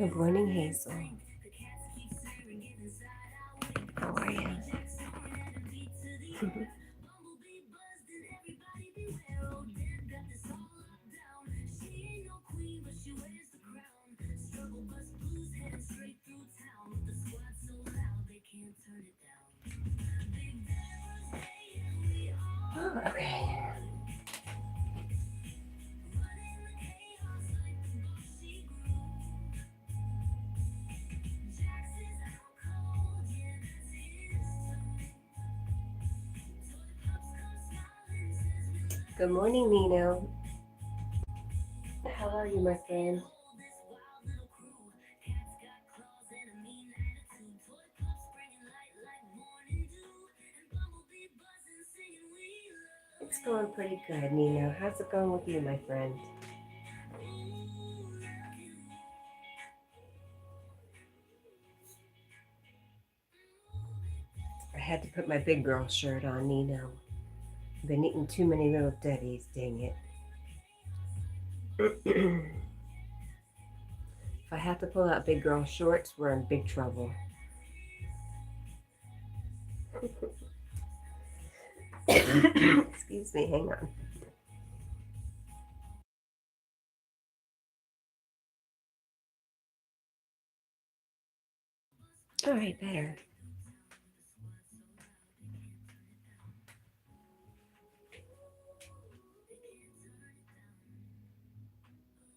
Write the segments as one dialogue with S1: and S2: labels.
S1: Good morning, Hazel. How are you? Oh, okay. Good morning, Nino. How are you, my friend? It's going pretty good, Nino. How's it going with you, my friend? I had to put my big girl shirt on, Nino. I've been eating too many little Debbie's, dang it. If I have to pull out big girl shorts, we're in big trouble. Excuse me, hang on. All right, better.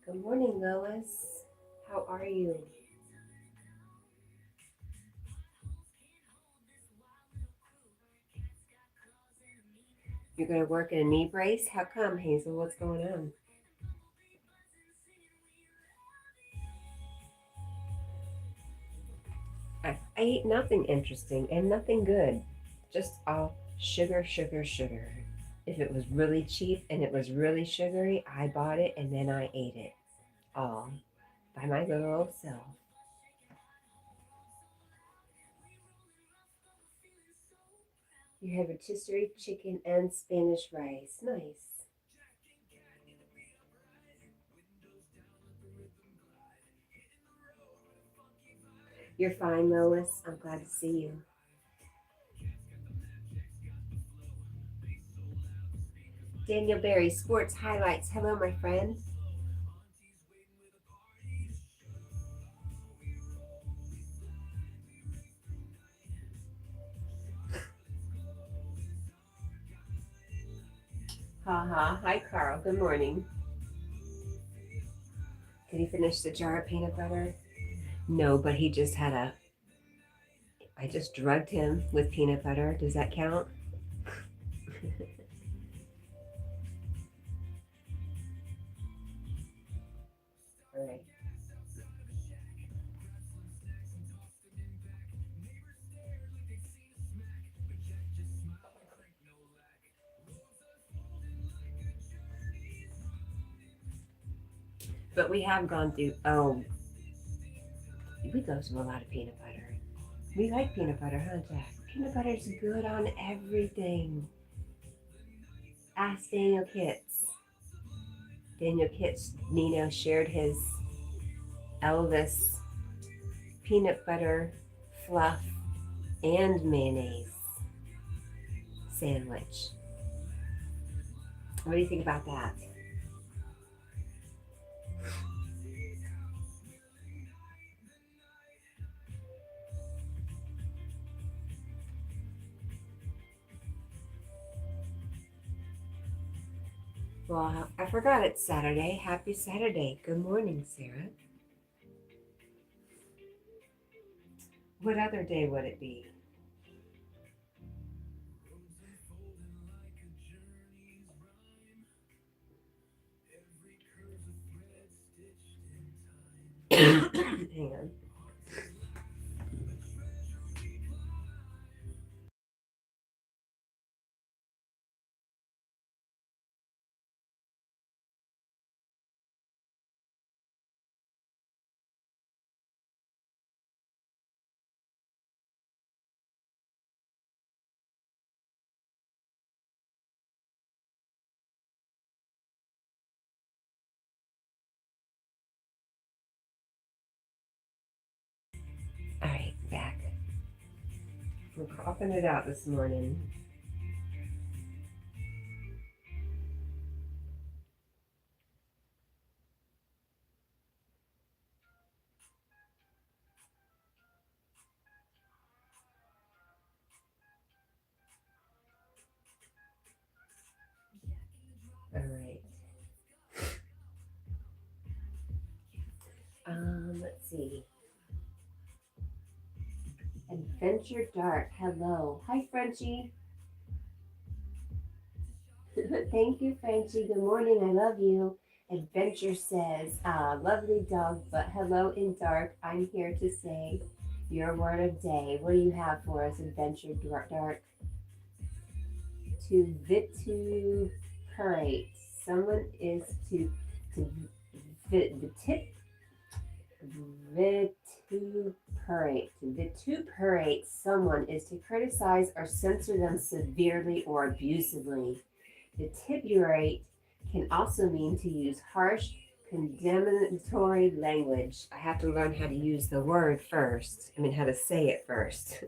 S1: Good morning, Lois. How are you? You're going to work in a knee brace? How come, Hazel? What's going on? I eat nothing interesting and nothing good. Just all sugar, sugar, sugar. If it was really cheap and it was really sugary, I bought it and then I ate it all by my little old self. You have rotisserie chicken and Spanish rice. Nice. You're fine, Lois. I'm glad to see you. Daniel Berry, Sports Highlights. Hello, my friend. Ha ha. Hi, Carl. Good morning. Did he finish the jar of peanut butter? No, but he just had a. I just drugged him with peanut butter. Does that count? All right. But we have gone through. Oh, we go through a lot of peanut butter. We like peanut butter, huh, Jack? Peanut butter's good on everything. Ask Daniel Kitts. Daniel Kitts, Nino shared his Elvis peanut butter, fluff, and mayonnaise sandwich. What do you think about that? Well, I forgot it's Saturday. Happy Saturday. Good morning, Sarah. What other day would it be? Hang on. We're coughing it out this morning. All right. Let's see. Adventure Dark. Hello. Hi, Frenchie. Thank you, Frenchie. Good morning. I love you. Adventure says, lovely dog, but hello in dark. I'm here to say your word of day. What do you have for us, Adventure Dark? To vituperate. Someone is to vituperate. To vituperate someone is to criticize or censor them severely or abusively. Vituperate can also mean to use harsh, condemnatory language. I have to learn how to use the word first. I mean, how to say it first.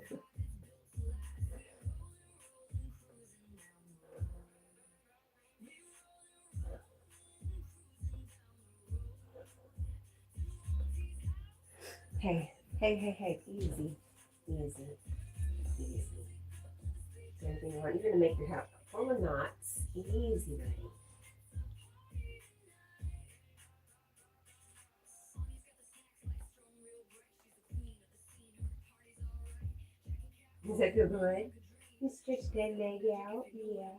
S1: Hey, hey, easy, easy, easy. Anything you want? You're gonna make your hair full of knots. Easy, buddy. Does that feel good? You stretch that leg out, yeah.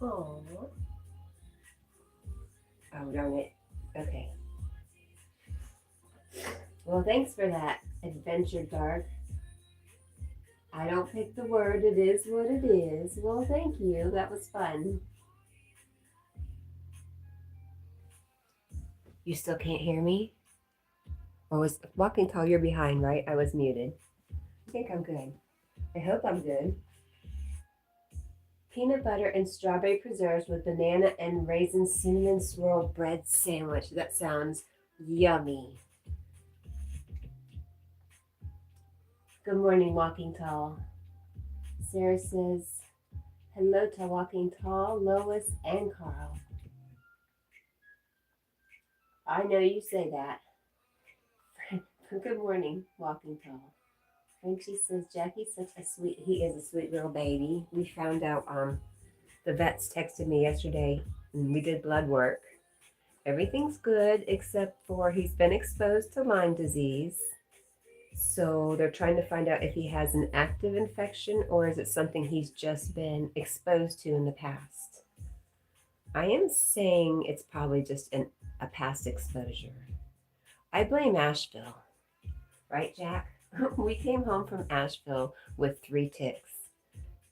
S1: Oh, oh, darn it. Okay. Well, thanks for that, Adventure Dark. I don't pick the word. It is what it is. Well, thank you. That was fun. You still can't hear me? I was walking tall. You're behind, right? I was muted. I think I'm good. I hope I'm good. Peanut butter and strawberry preserves with banana and raisin cinnamon swirl bread sandwich. That sounds yummy. Good morning, Walking Tall. Sarah says, hello to Walking Tall, Lois, and Carl. I know you say that. Good morning, Walking Tall. Frenchie says, Jackie's such a sweet, he is a sweet little baby. We found out, the vets texted me yesterday and we did blood work. Everything's good except for he's been exposed to Lyme disease. So they're trying to find out if he has an active infection or is it something he's just been exposed to in the past. I am saying it's probably just a past exposure. I blame Asheville. Right, Jack? We came home from Asheville with 3 ticks.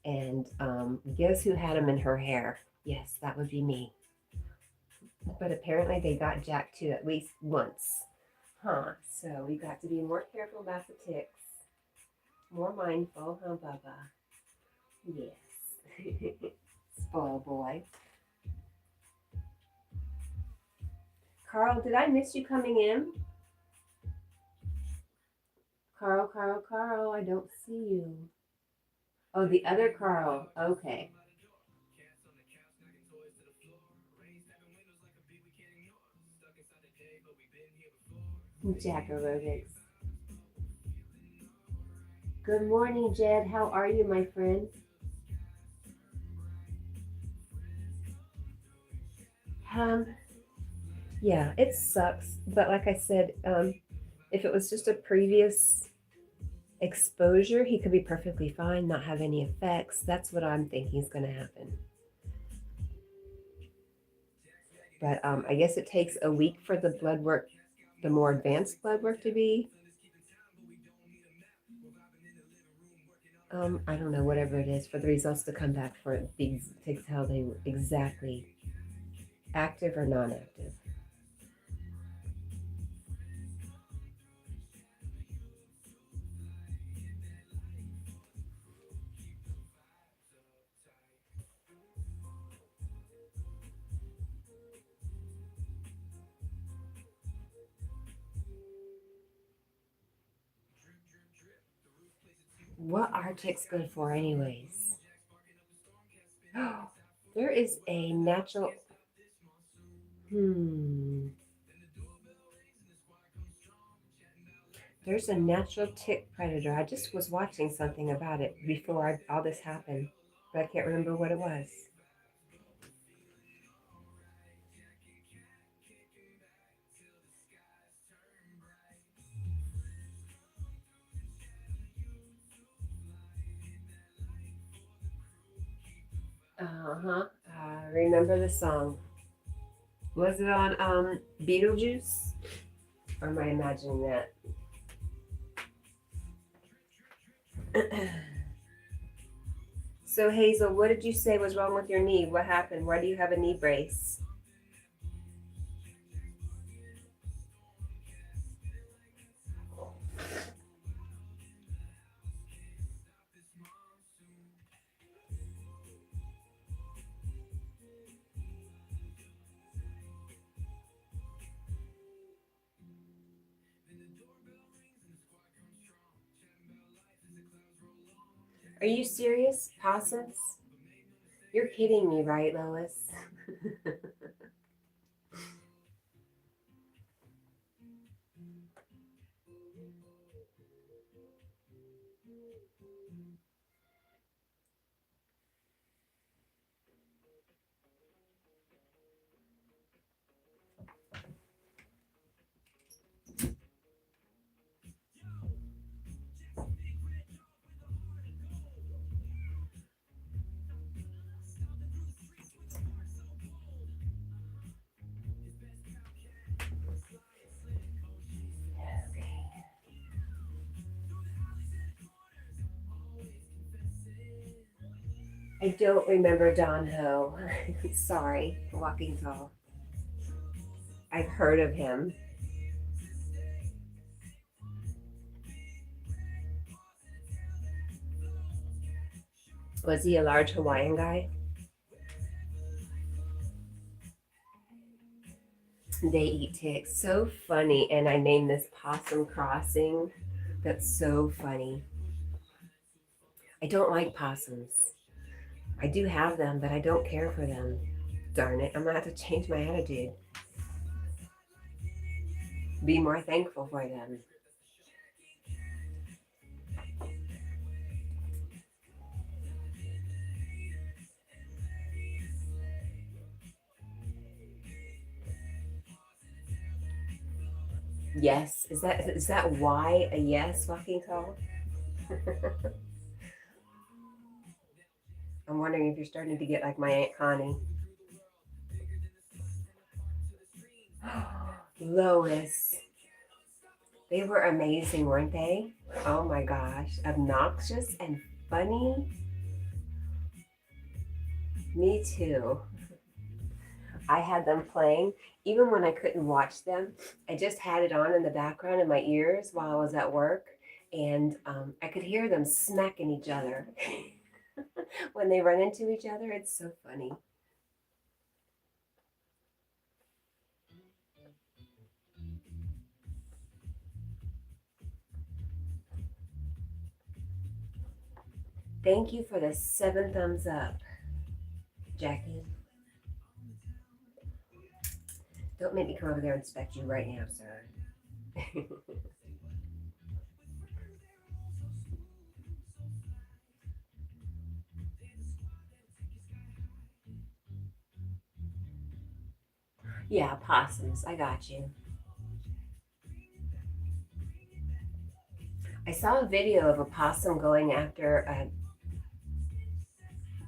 S1: And guess who had them in her hair? Yes, that would be me. But apparently they got Jack too at least once. Huh, so we got to be more careful about the ticks. More mindful, huh, Bubba? Yes. Spoil boy. Carl, did I miss you coming in? Carl, I don't see you. Oh, the other Carl. Okay. Jack aerobics. Good morning, Jed. How are you, my friend? Um, yeah, it sucks. But like I said, if it was just a previous exposure, he could be perfectly fine, not have any effects. That's what I'm thinking is going to happen. But I guess it takes a week for the blood work, the more advanced blood work to be. I don't know, whatever it is, for the results to come back for it to tell they were exactly active or non-active. What are ticks good for anyways? There is a natural... There's a natural tick predator. I just was watching something about it before all this happened, but I can't remember what it was. Uh-huh. I remember the song. Was it on Beetlejuice? Or am I imagining that? So Hazel, what did you say was wrong with your knee? What happened? Why do you have a knee brace? Are you serious? Possums? You're kidding me, right, Lois? I don't remember Don Ho. Sorry, Walking Tall. I've heard of him. Was he a large Hawaiian guy? They eat ticks. So funny. And I named this Possum Crossing. That's so funny. I don't like possums. I do have them, but I don't care for them. Darn it. I'm going to have to change my attitude. Be more thankful for them. Yes. Is that why a yes, Walking Tall? I'm wondering if you're starting to get like my Aunt Connie. Lois. They were amazing, weren't they? Oh my gosh. Obnoxious and funny. Me too. I had them playing. Even when I couldn't watch them, I just had it on in the background in my ears while I was at work. And I could hear them smacking each other when they run into each other. It's so funny. Thank you for the 7 thumbs up, Jackie. Don't make me come over there and inspect you right now, sir. Yeah, possums. I got you. I saw a video of a possum going after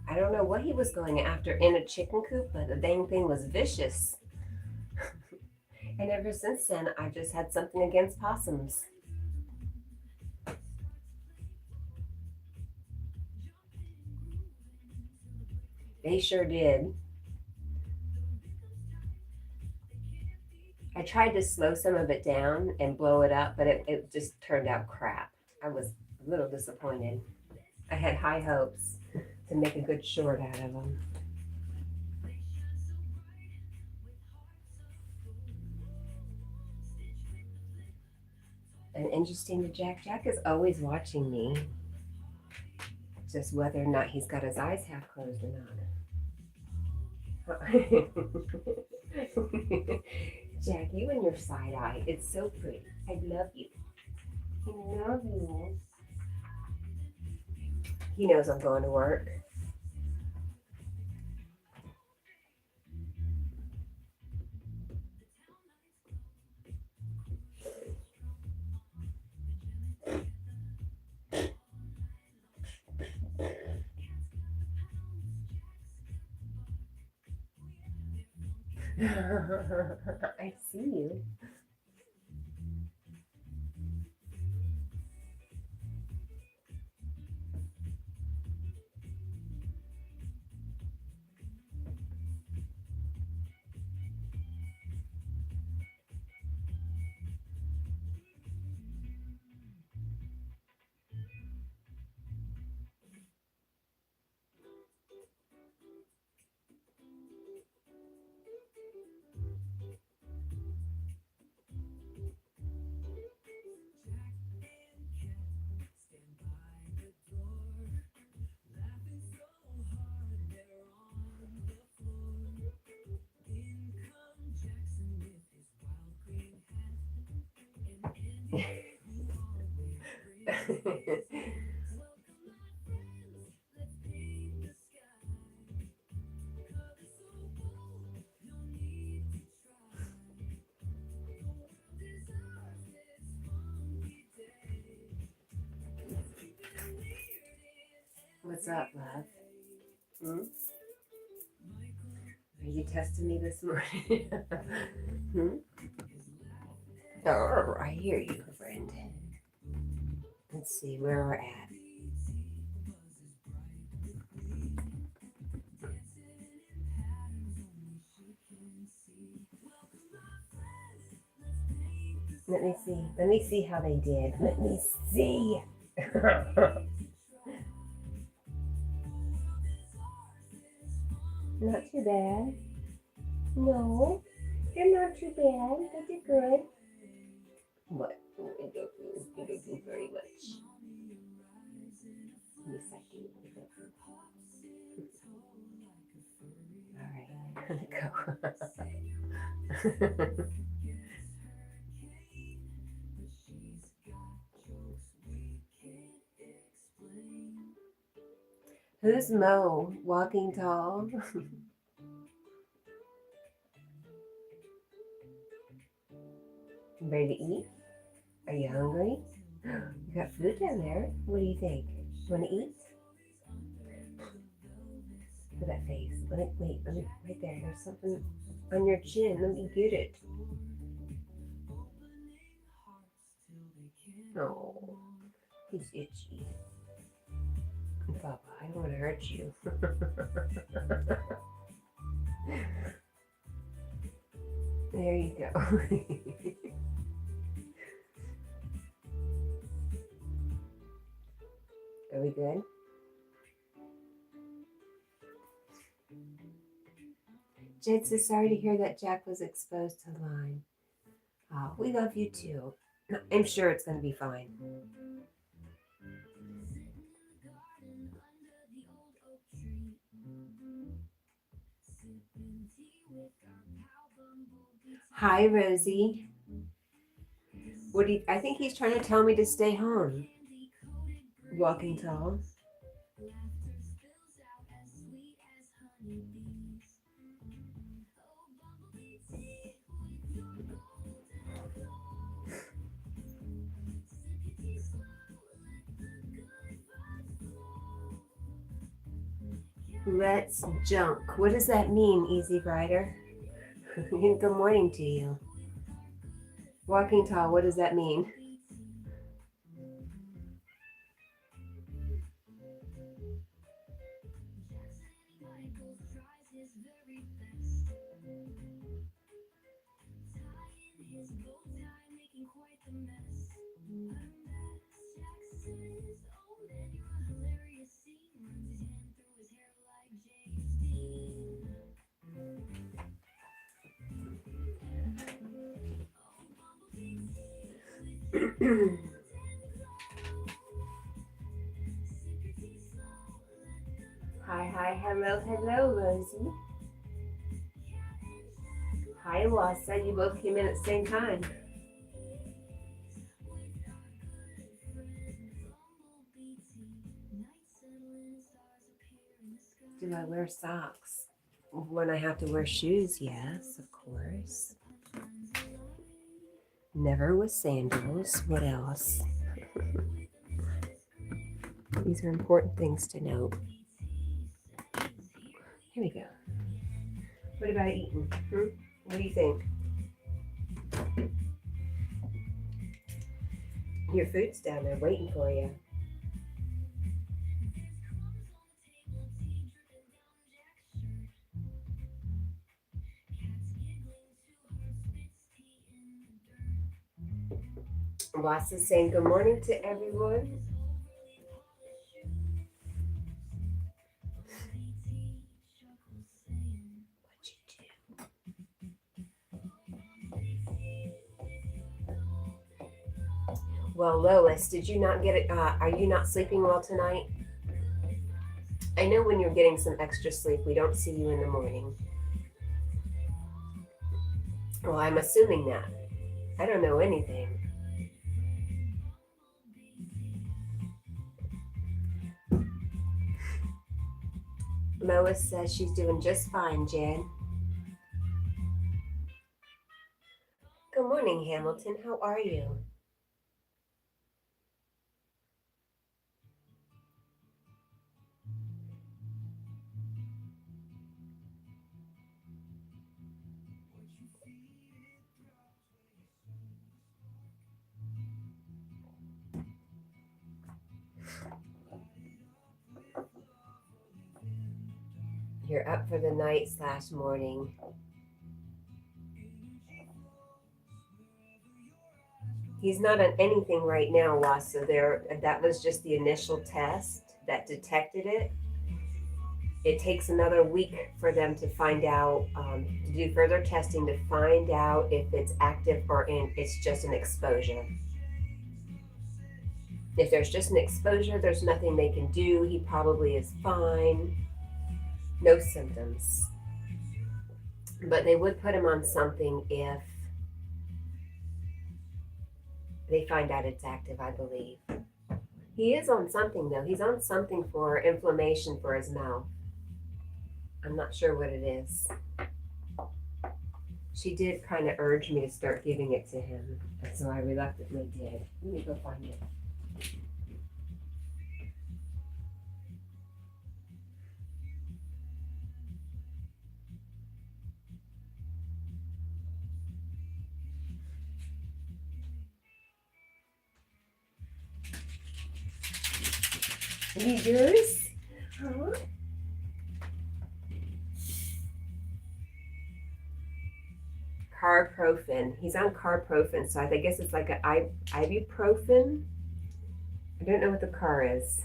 S1: I don't know what he was going after in a chicken coop, but the dang thing was vicious. And ever since then, I've just had something against possums. They sure did. I tried to slow some of it down and blow it up, but it just turned out crap. I was a little disappointed. I had high hopes to make a good short out of them. And interesting to Jack. Jack is always watching me. Just whether or not he's got his eyes half closed or not. Jack, you and your side eye. It's so pretty. I love you. I love you. He knows I'm going to work. I see you. What's up, love? Hmm? Are you testing me this morning? Hmm? Oh, I hear you, friend. Let's see where we're at. Let me see. Let me see how they did. Let me see. Not too bad. No, you're not too bad. You did good. What? You don't do very much. Yes, I do. All right, go. Who's Mo? Walking tall? Ready to eat? Are you hungry? You got food down there. What do you think? Want to eat? Look at that face. Wait, right there. There's something on your chin. Let me get it. Oh, he's itchy. Papa, I don't want to hurt you. There you go. Are we good? Jed says, sorry to hear that Jack was exposed to Lyme. Oh, we love you too. I'm sure it's going to be fine. Hi, Rosie. What do you, I think he's trying to tell me to stay home. Walking tall. Let's junk. What does that mean, Easy Rider? Good morning to you. Walking tall, what does that mean? hi, hello, hello, Rosie. Hi, Wasa. You both came in at the same time. Do I wear socks? When I have to wear shoes, yes, of course. Never with sandals. What else? These are important things to note. Here we go. What about eating? What do you think? Your food's down there waiting for you. Wasa's saying good morning to everyone. Well, Lois, did you not get it? Are you not sleeping well tonight? I know when you're getting some extra sleep, we don't see you in the morning. Well, I'm assuming that. I don't know anything. Lois says she's doing just fine, Jen. Good morning, Hamilton. How are you? You're up for the night / morning. He's not on anything right now, Wasa. That was just the initial test that detected it. It takes another week for them to find out, to do further testing to find out if it's active or it's just an exposure. If there's just an exposure, there's nothing they can do. He probably is fine. No symptoms. But they would put him on something if they find out it's active, I believe. He is on something, though. He's on something for inflammation for his mouth. I'm not sure what it is. She did kind of urge me to start giving it to him, and so I reluctantly did. Let me go find it. Yours? Huh? Carprofen. He's on carprofen, so I guess it's like an ibuprofen. I don't know what the car is.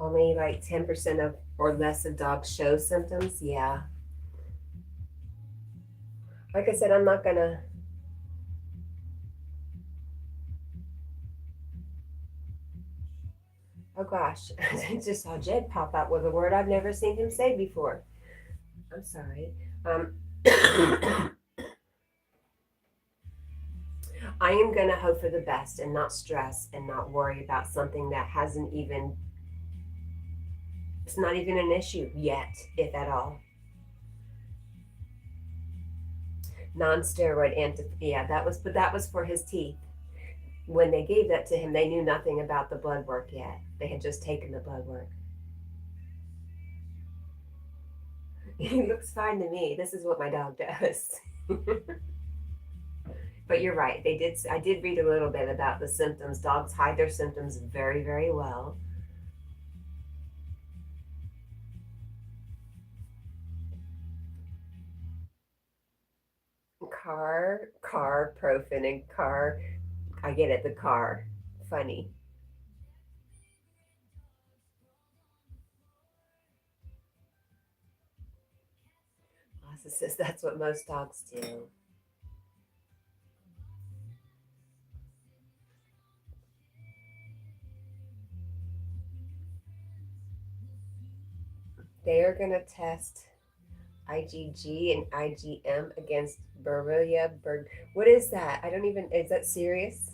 S1: Only like 10% of or less of dogs show symptoms. Yeah. Like I said, I'm not gonna. Oh gosh, I just saw Jed pop out with a word I've never seen him say before. I'm sorry. I am going to hope for the best and not stress and not worry about something that it's not even an issue yet, if at all. Non-steroid yeah, but that was for his teeth. When they gave that to him, they knew nothing about the blood work yet. They had just taken the blood work. He looks fine to me. This is what my dog does. But you're right. I did read a little bit about the symptoms. Dogs hide their symptoms very, very well. Carprofen and car. I get it. The car. Funny. Asa says that's what most dogs do. They are going to test IgG and IgM against Borrelia burgdorferi. What is that? I don't even, is that serious?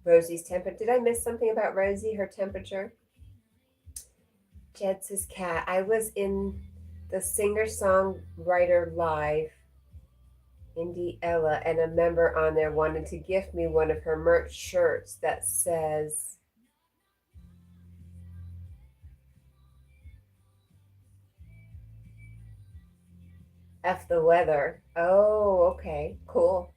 S1: Rosie's temperature. Did I miss something about Rosie, her temperature? Jed says, Cat, I was in the singer-songwriter live, Indie Ella, and a member on there wanted to gift me one of her merch shirts that says, F the weather. Oh, okay, cool.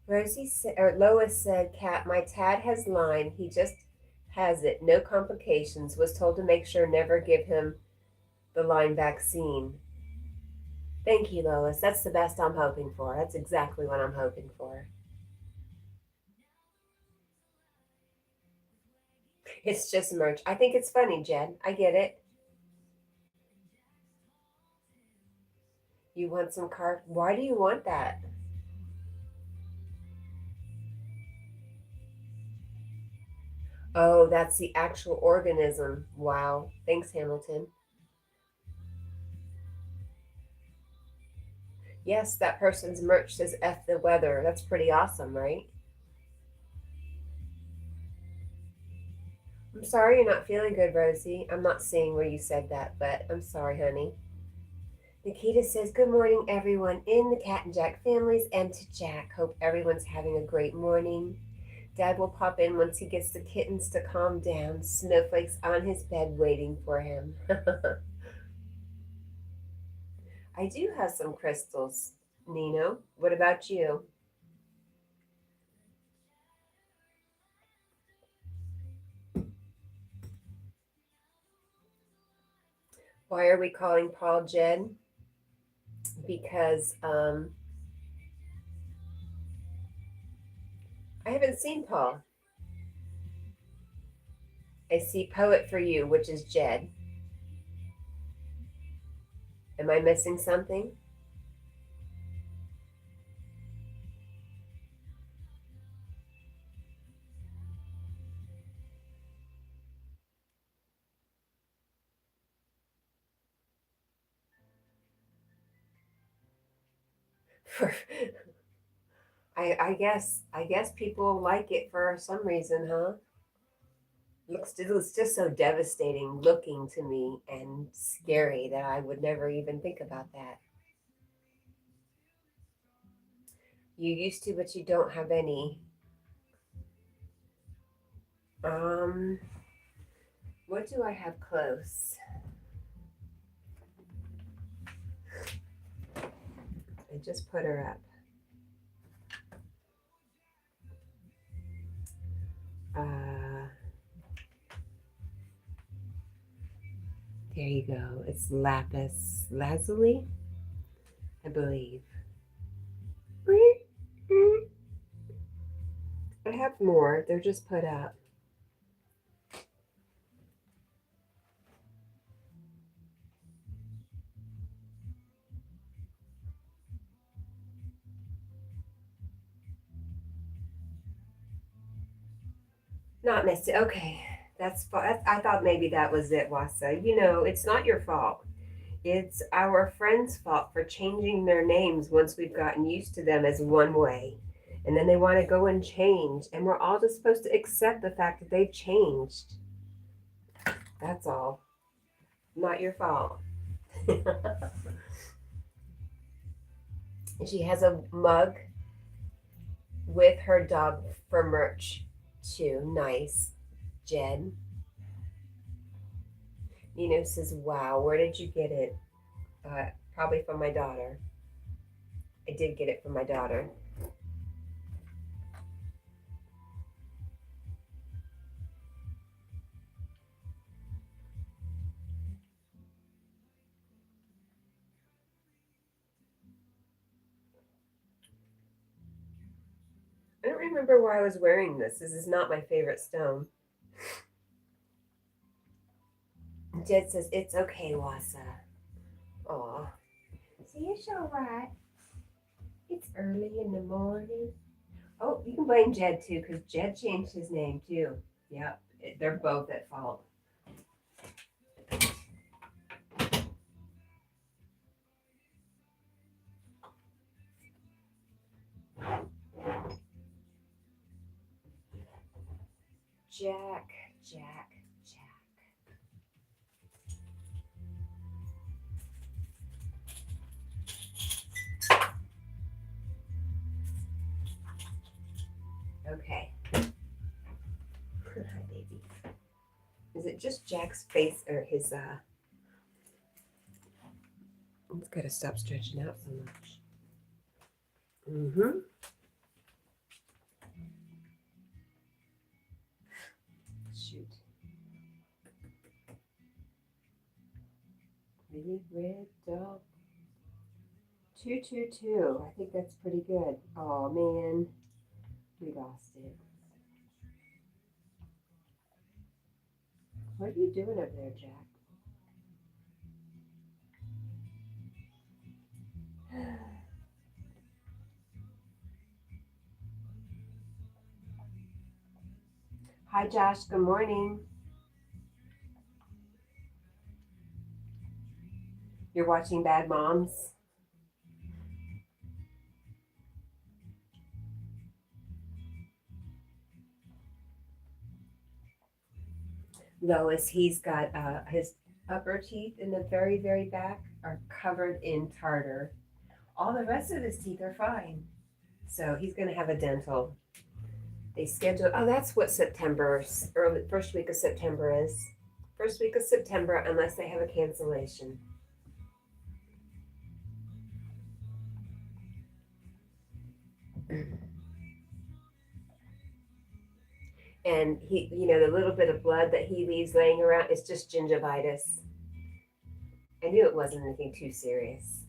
S1: Lois said, Cat, my Tad has Lyme. He just has it. No complications. Was told to make sure never give him the Lyme vaccine. Thank you, Lois. That's the best I'm hoping for. That's exactly what I'm hoping for. It's just merch. I think it's funny, Jen. I get it. You want some car? Why do you want that? Oh, that's the actual organism. Wow. Thanks, Hamilton. Yes, that person's merch says F the weather. That's pretty awesome, right? I'm sorry you're not feeling good, Rosie. I'm not seeing where you said that, but I'm sorry, honey. Nikita says, good morning, everyone in the Cat and Jack families and to Jack. Hope everyone's having a great morning. Dad will pop in once he gets the kittens to calm down. Snowflake's on his bed waiting for him. I do have some crystals, Nino. What about you? Why are we calling Paul Jed? Because I haven't seen Paul. I see Poet for You, which is Jed. Am I missing something? I guess people like it for some reason, huh? It looks just so devastating looking to me and scary that I would never even think about that. You used to, but you don't have any. Um, what do I have close? I just put her up. There you go. It's lapis lazuli, I believe. I have more. They're just put up. Not missed it. Okay. I thought maybe that was it, Wasa. It's not your fault. It's our friends' fault for changing their names once we've gotten used to them as one way. And then they want to go and change. And we're all just supposed to accept the fact that they've changed. That's all. Not your fault. She has a mug with her dog for merch, too. Nice. Jen. Nino says, wow, where did you get it? Probably from my daughter. I did get it from my daughter. remember why I was wearing this. This is not my favorite stone. Jed says, it's okay, Wassa. Aw. See, it's all right. It's early in the morning. Oh, you can blame Jed too, because Jed changed his name too. Yep, they're both at fault. Jack, Jack, Jack. Okay. Hi, baby. Is it just Jack's face or his, it's gotta stop stretching out so much. Mm-hmm. Shoot. Big red dog. 222. I think that's pretty good. Oh man, we lost it. What are you doing up there, Jack? Hi, Josh. Good morning. You're watching Bad Moms? Lois, he's got his upper teeth in the very, very back are covered in tartar. All the rest of his teeth are fine. So he's going to have a dental. They scheduled, oh, that's what September's, early, first week of September is. First week of September, unless they have a cancellation. And he, you know, the little bit of blood that he leaves laying around is just gingivitis. I knew it wasn't anything too serious.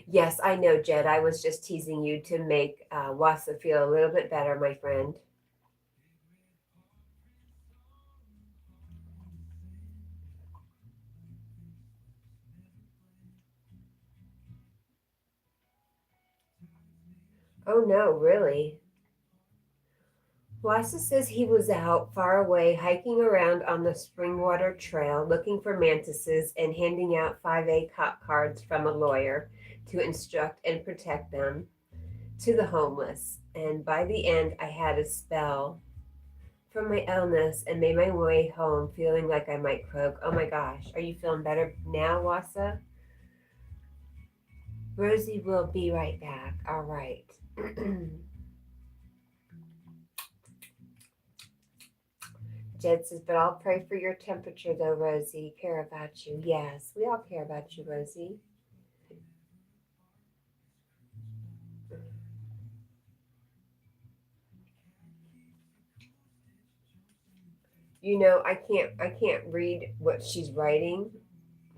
S1: Yes, I know, Jed. I was just teasing you to make Wasa feel a little bit better, my friend. Oh no, really? Wasa says he was out far away hiking around on the Springwater Trail looking for mantises and handing out 5A cop cards from a lawyer to instruct and protect them to the homeless. And by the end, I had a spell from my illness and made my way home feeling like I might croak. Oh my gosh, are you feeling better now, Wasa? Rosie will be right back. All right. Jed says, but I'll pray for your temperature though, Rosie. Care about you. Yes, we all care about you, Rosie. You know, I can't read what she's writing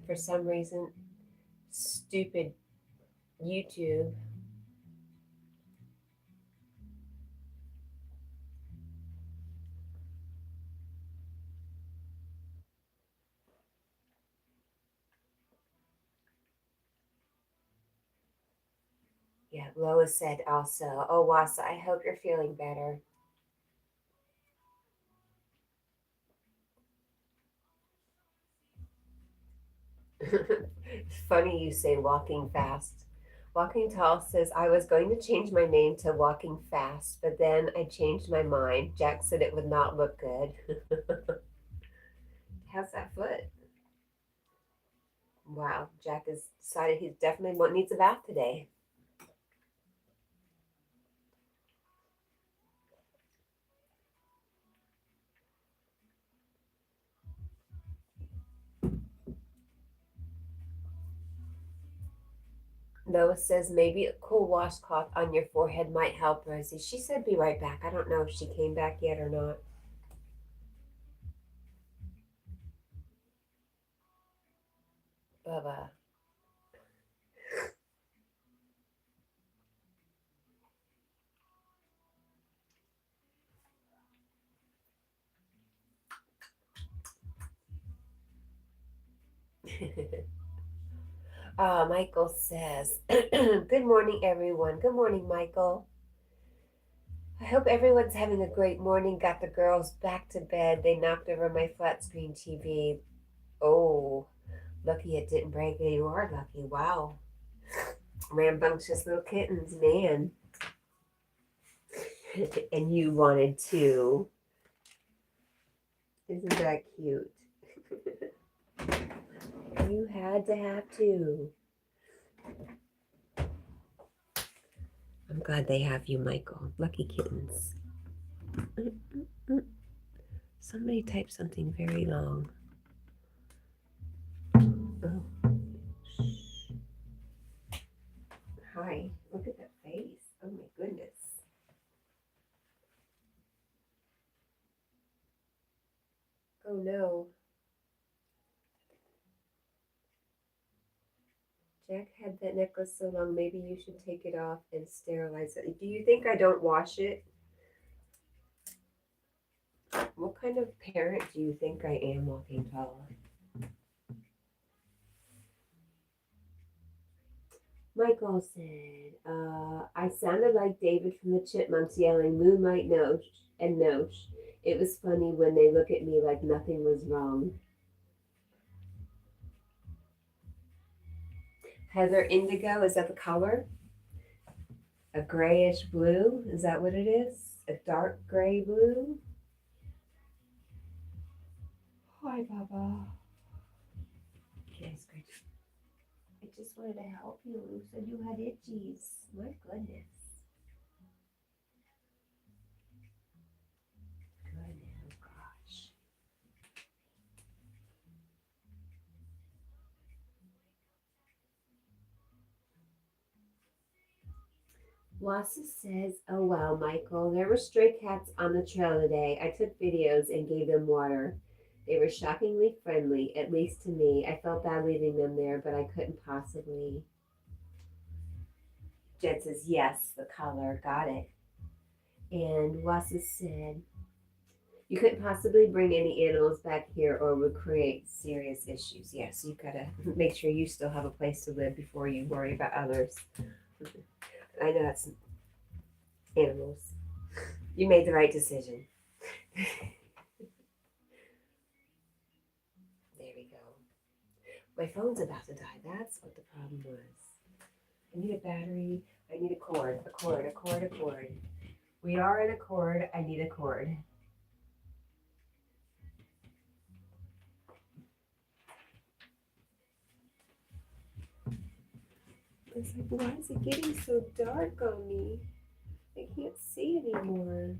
S1: for some reason. Stupid YouTube. Yeah, Lois said also, oh, Wasa, I hope you're feeling better. Funny you say walking fast. Walking Tall says, I was going to change my name to Walking Fast, but then I changed my mind. Jack said it would not look good. How's that foot? Wow, Jack has decided he definitely needs a bath today. Lois says maybe a cool washcloth on your forehead might help, Rosie. She said be right back. I don't know if she came back yet or not. Bubba. Michael says, good morning, everyone. Good morning, Michael. I hope everyone's having a great morning. Got the girls back to bed. They knocked over my flat screen TV. Oh, lucky it didn't break. You are lucky. Wow. Rambunctious little kittens, man. And you wanted to. Isn't that cute? You had to have two. I'm glad they have you, Michael. Lucky kittens. Somebody typed something very long. Oh. Hi. Look at that face. Oh my goodness. Oh no. Jack had that necklace so long, maybe you should take it off and sterilize it. Do you think I don't wash it? What kind of parent do you think I am, Walking Tall? Michael said, I sounded like David from the Chipmunks yelling, Moonlight Nosh and Nosh. It was funny when they look at me like nothing was wrong. Heather Indigo, is that the color? A grayish blue, is that what it is? A dark gray blue? Hi, Baba. Yes, good. I just wanted to help you. You said you had itchies. My goodness. Goodness, oh gosh. Wassa says, oh wow, Michael, there were stray cats on the trail today. I took videos and gave them water. They were shockingly friendly, at least to me. I felt bad leaving them there, but I couldn't possibly. Jen says, yes, the color, got it. And Wassa said, you couldn't possibly bring any animals back here or would create serious issues. Yes, you've got to make sure you still have a place to live before you worry about others. I know that's animals. You made the right decision. There we go. My phone's about to die. That's what the problem was. I need a battery. I need a cord. A cord, a cord, a cord. We are in a cord. I need a cord. It's like, why is it getting so dark on me? I can't see anymore.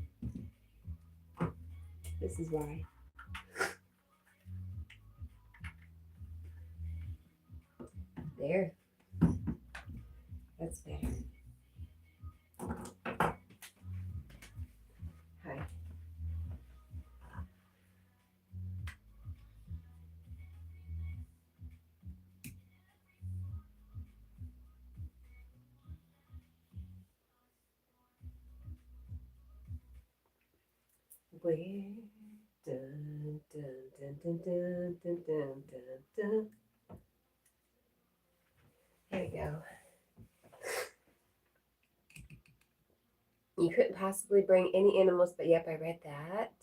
S1: This is why. There. That's better. Hi. Where? Dun, dun, dun, dun, dun, dun, dun, dun, dun. There we go. You couldn't possibly bring any animals, but yep, I read that.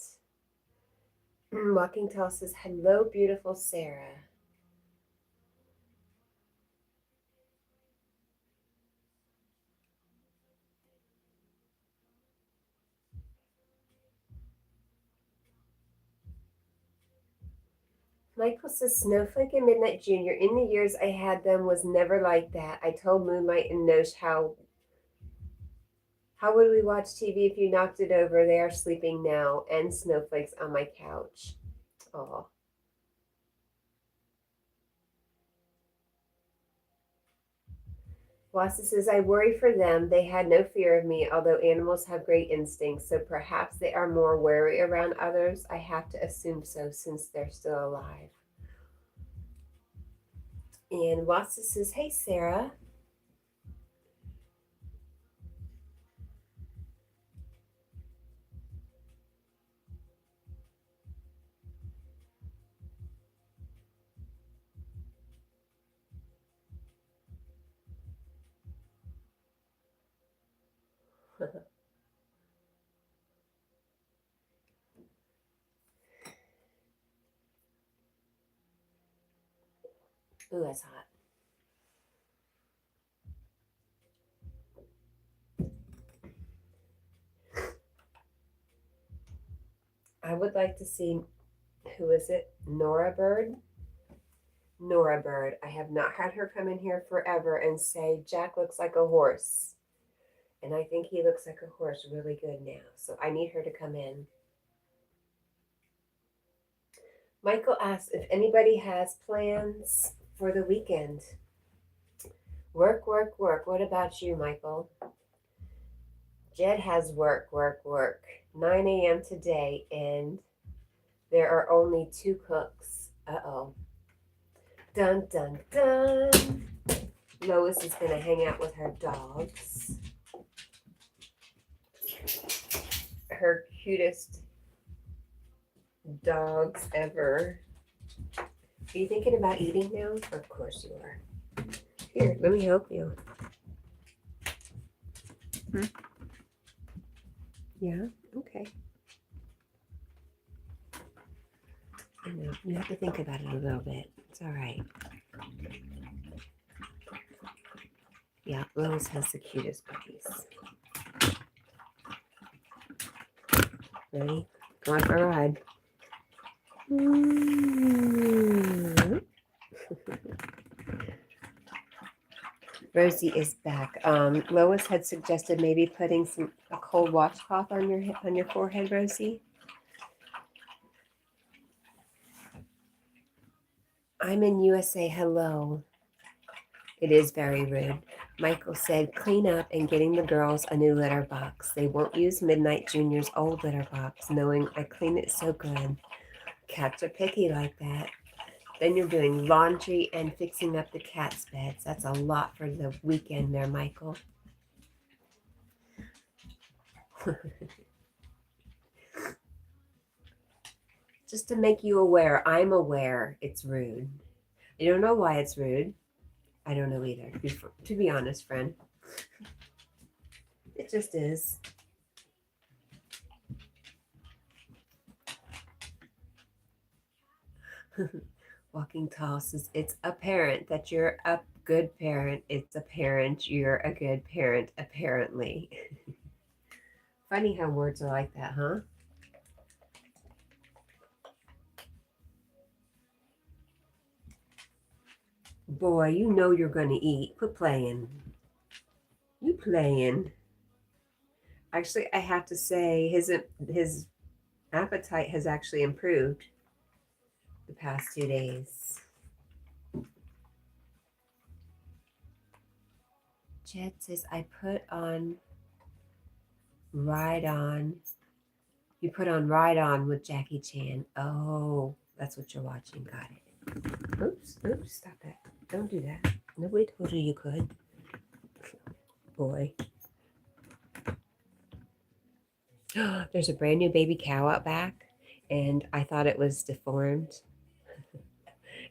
S1: Walking Tall says, hello, beautiful Sarah. Michael says, Snowflake and Midnight Junior, in the years I had them, was never like that. I told Moonlight and Nosh how would we watch TV if you knocked it over? They are sleeping now, and Snowflake's on my couch. Oh. Wassa says, I worry for them. They had no fear of me, although animals have great instincts, so perhaps they are more wary around others. I have to assume so since they're still alive. And Wassa says, hey, Sarah. Ooh, that's hot. I would like to see, who is it? Nora Bird? Nora Bird. I have not had her come in here forever and say, Jack looks like a horse. And I think he looks like a horse really good now. So I need her to come in. Michael asks if anybody has plans for the weekend. Work, work, work. What about you, Michael? Jed has work, work, work. 9 a.m. today, and there are only 2 cooks. Uh-oh. Dun, dun, dun. Lois is going to hang out with her dogs. Her cutest dogs ever. Are you thinking about eating now? Of course you are. Here, let me help you. Yeah? Okay. I know. You have to think about it a little bit. It's all right. Yeah, Lois has the cutest puppies. Ready? Going for a ride. Rosie is back. Lois had suggested maybe putting a cold washcloth on your forehead, Rosie. I'm in USA. Hello. It is very rude. Michael said, clean up and getting the girls a new litter box. They won't use Midnight Junior's old litter box, knowing I clean it so good. Cats are picky like that. Then you're doing laundry and fixing up the cats' beds. That's a lot for the weekend there, Michael. Just to make you aware, I'm aware it's rude. I don't know why it's rude. I don't know either, to be honest, friend. It just is. Walking Tall says, it's apparent that you're a good parent. It's apparent you're a good parent, apparently. Funny how words are like that, huh? Boy, you know you're going to eat. Quit playing. You playing. Actually, I have to say his appetite has actually improved the past 2 days. Jed says, I put on Ride On. You put on Ride On with Jackie Chan. Oh, that's what you're watching. Got it. Oops, stop that. Don't do that. Nobody told you you could. Boy. There's a brand new baby cow out back, and I thought it was deformed.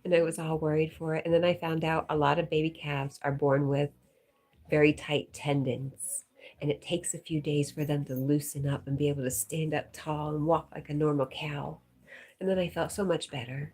S1: And I was all worried for it. And then I found out a lot of baby calves are born with very tight tendons. And it takes a few days for them to loosen up and be able to stand up tall and walk like a normal cow. And then I felt so much better.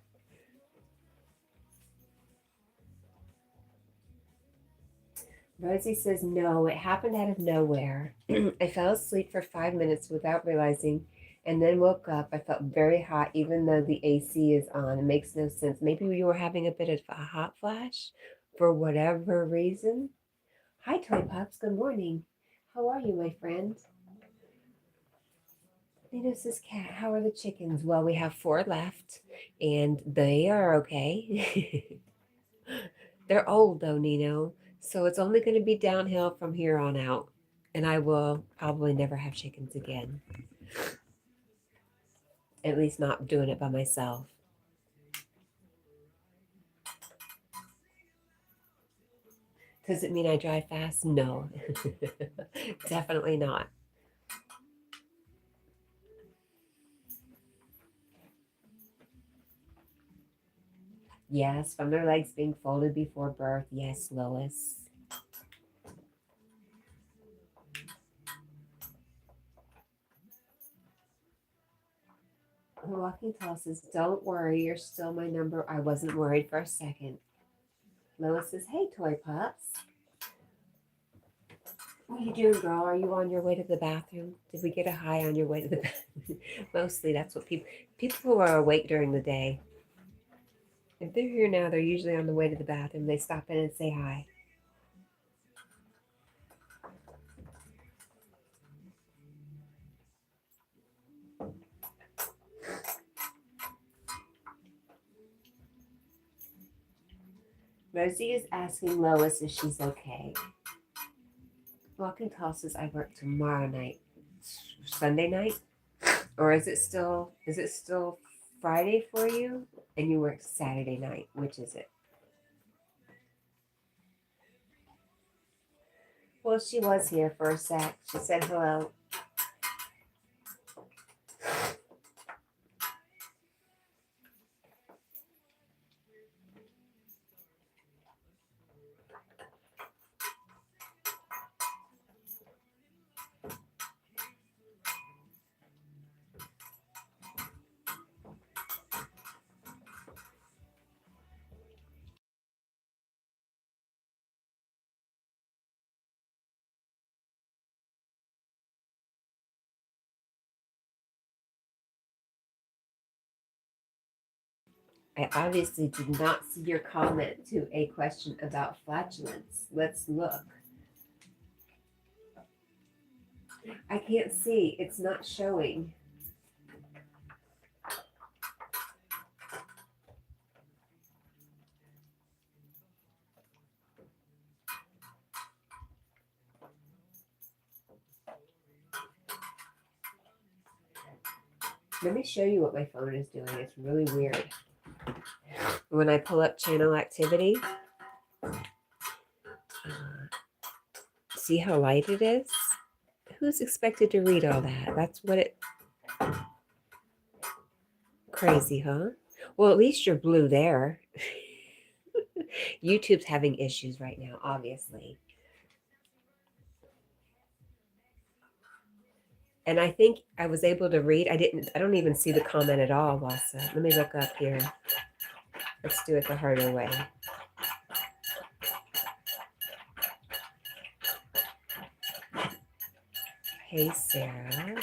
S1: Rosie says, no, it happened out of nowhere. I fell asleep for 5 minutes without realizing and then woke up. I felt very hot even though the AC is on. It makes no sense. Maybe you were having a bit of a hot flash for whatever reason. Hi, Toy Pups. Good morning. How are you, my friend? Nino says, Cat, how are the chickens? Well, we have 4 left, and they are okay. They're old, though, Nino, so it's only going to be downhill from here on out, and I will probably never have chickens again. At least not doing it by myself. Does it mean I drive fast? No. Definitely not. Yes, from their legs being folded before birth. Yes, Lois. Walking Tall says, don't worry, you're still my number. I wasn't worried for a second. Lois says, hey, Toy Pups. What are you doing, girl? Are you on your way to the bathroom? Did we get a high on your way to the bathroom? Mostly that's what people who are awake during the day. If they're here now, they're usually on the way to the bathroom. They stop in and say hi. Rosie is asking Lois if she's okay. Walking Tall says, I work tomorrow night. Sunday night? Or is it still Friday for you? And you work Saturday night. Which is it? Well, she was here for a sec. She said hello. I obviously did not see your comment to a question about flatulence. Let's look. I can't see. It's not showing. Let me show you what my phone is doing. It's really weird. When I pull up channel activity, see how light it is? Who's expected to read all that? That's what it... Crazy, huh? Well, at least you're blue there. YouTube's having issues right now, obviously. And I think I was able to read. I don't even see the comment at all, Wassa. Let me look up here. Let's do it the harder way. Hey, Sarah.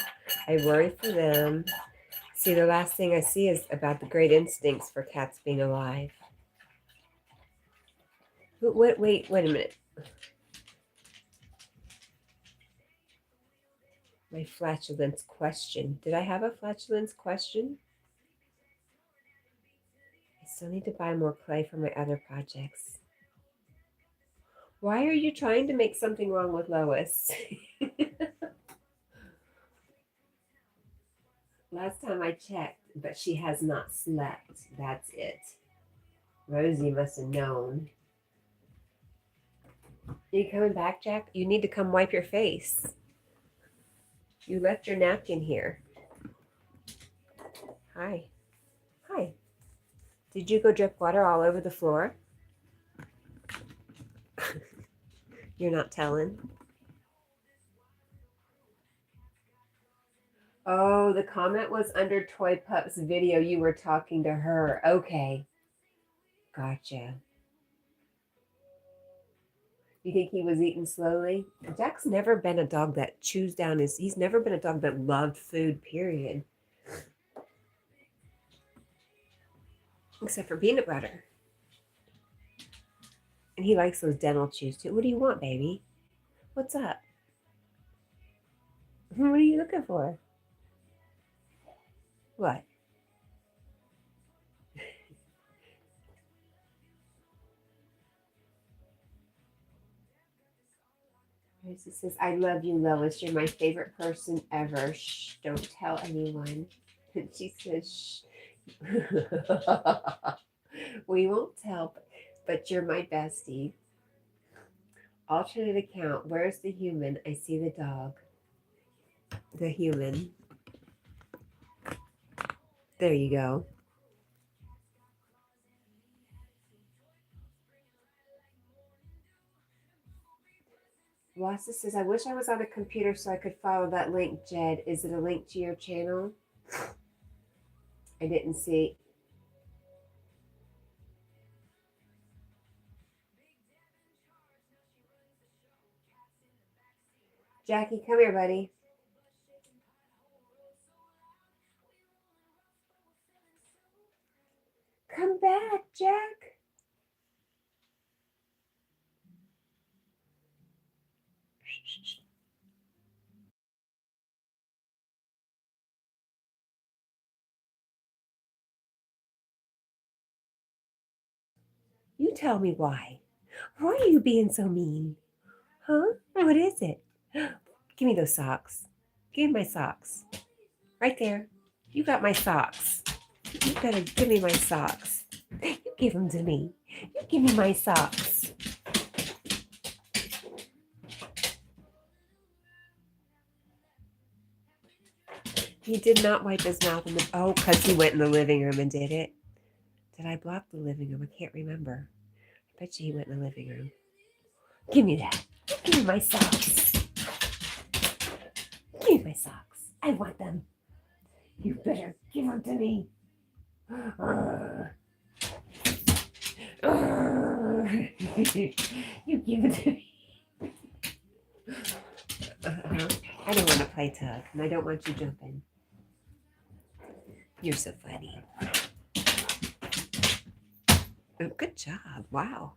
S1: I worry for them. See, the last thing I see is about the great instincts for cats being alive. Wait a minute. My flatulence question. Did I have a flatulence question? I still need to buy more clay for my other projects. Why are you trying to make something wrong with Lois? Last time I checked, but she has not slept. That's it. Rosie must have known. Are you coming back, Jack? You need to come wipe your face. You left your napkin here. Hi. Hi. Did you go drip water all over the floor? You're not telling? Oh, the comment was under Toy Pup's video. You were talking to her. Okay. Gotcha. You think he was eating slowly? Jack's never been a dog that chews down he's never been a dog that loved food, period. Except for peanut butter. And he likes those dental chews too. What do you want, baby? What's up? What are you looking for? What? Rosie says, I love you, Lois. You're my favorite person ever. Shh, don't tell anyone. And she says, shh. We won't tell, but you're my bestie. Alternate account. Where's the human? I see the dog. The human. There you go. Wassa says, I wish I was on a computer so I could follow that link, Jed. Is it a link to your channel? I didn't see. Jackie, come here, buddy. Come back, Jack. You tell me why. Why are you being so mean? Huh? What is it? Give me those socks. Give me my socks. Right there. You got my socks. You better give me my socks. You give them to me. You give me my socks. He did not wipe his mouth in the. Oh, because he went in the living room and did it. Did I block the living room? I can't remember. I bet you he went in the living room. Give me that. Give me my socks. Give me my socks. I want them. You better give them to me. You give it to me. I don't want to play tug, and I don't want you jumping. You're so funny. Oh, good job. Wow.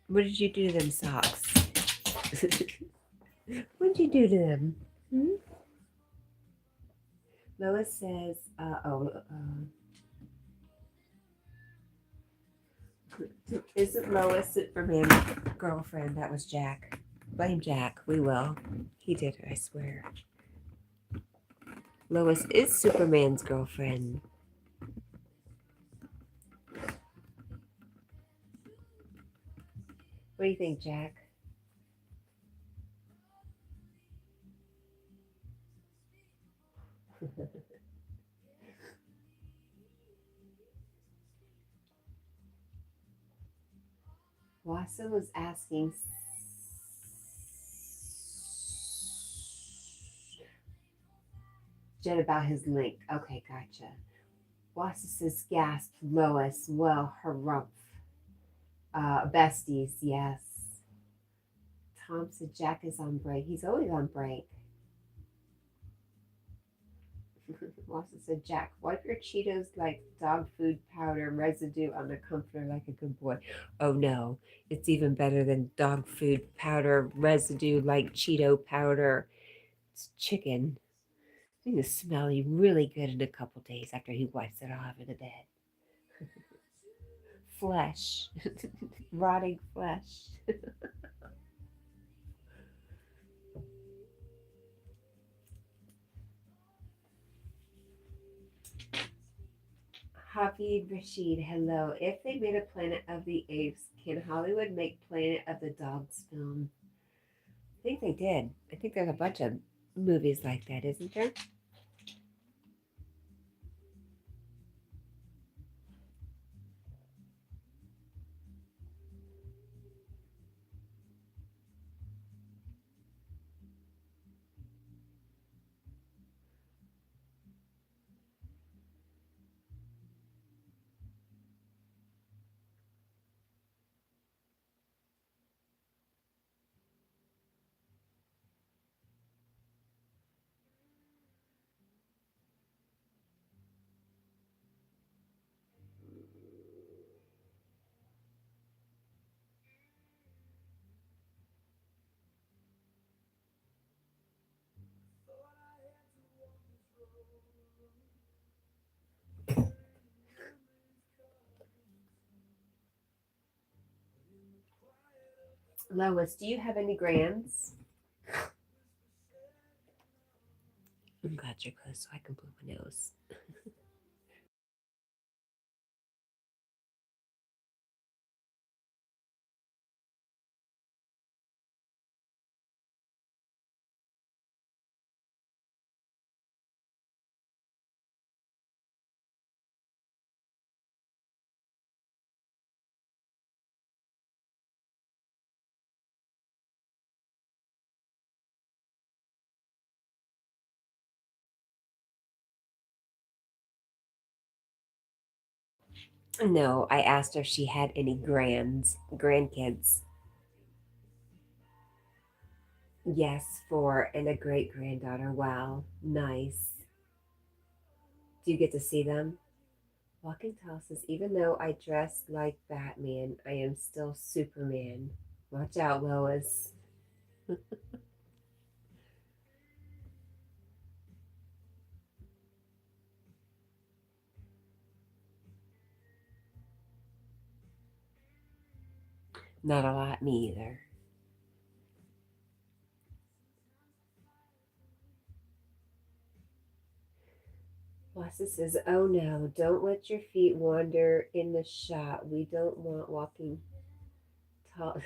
S1: What did you do to them socks? What did you do to them? Hmm? Lois says, isn't Lois Superman's girlfriend? That was Jack. Blame Jack. We will. He did it, I swear. Lois is Superman's girlfriend. What do you think, Jack? Wassa was asking Jen about his link. Okay, gotcha. Wassa says, gasped Lois. Well, harumph. Besties, yes. Tom said Jack is on break. He's always on break. Wassa said, Jack, wipe your Cheetos like dog food powder residue on the comforter like a good boy. Oh no, it's even better than dog food powder residue like Cheeto powder. It's chicken. It's going to smell really good in a couple days after he wipes it off in the bed. Flesh, rotting flesh. Hafid Rashid, hello. If they made a Planet of the Apes, can Hollywood make Planet of the Dogs film? I think they did. I think there's a bunch of movies like that, isn't there? Lois, do you have any grands? I'm glad you're close so I can blow my nose. No, I asked her if she had any grandkids. Yes, four and a great granddaughter. Wow, nice. Do you get to see them? Walking Tall says, even though I dress like Batman, I am still Superman. Watch out, Lois. Not a lot, me either. Wassa says, oh no, don't let your feet wander in the shot. We don't want Walking Tall.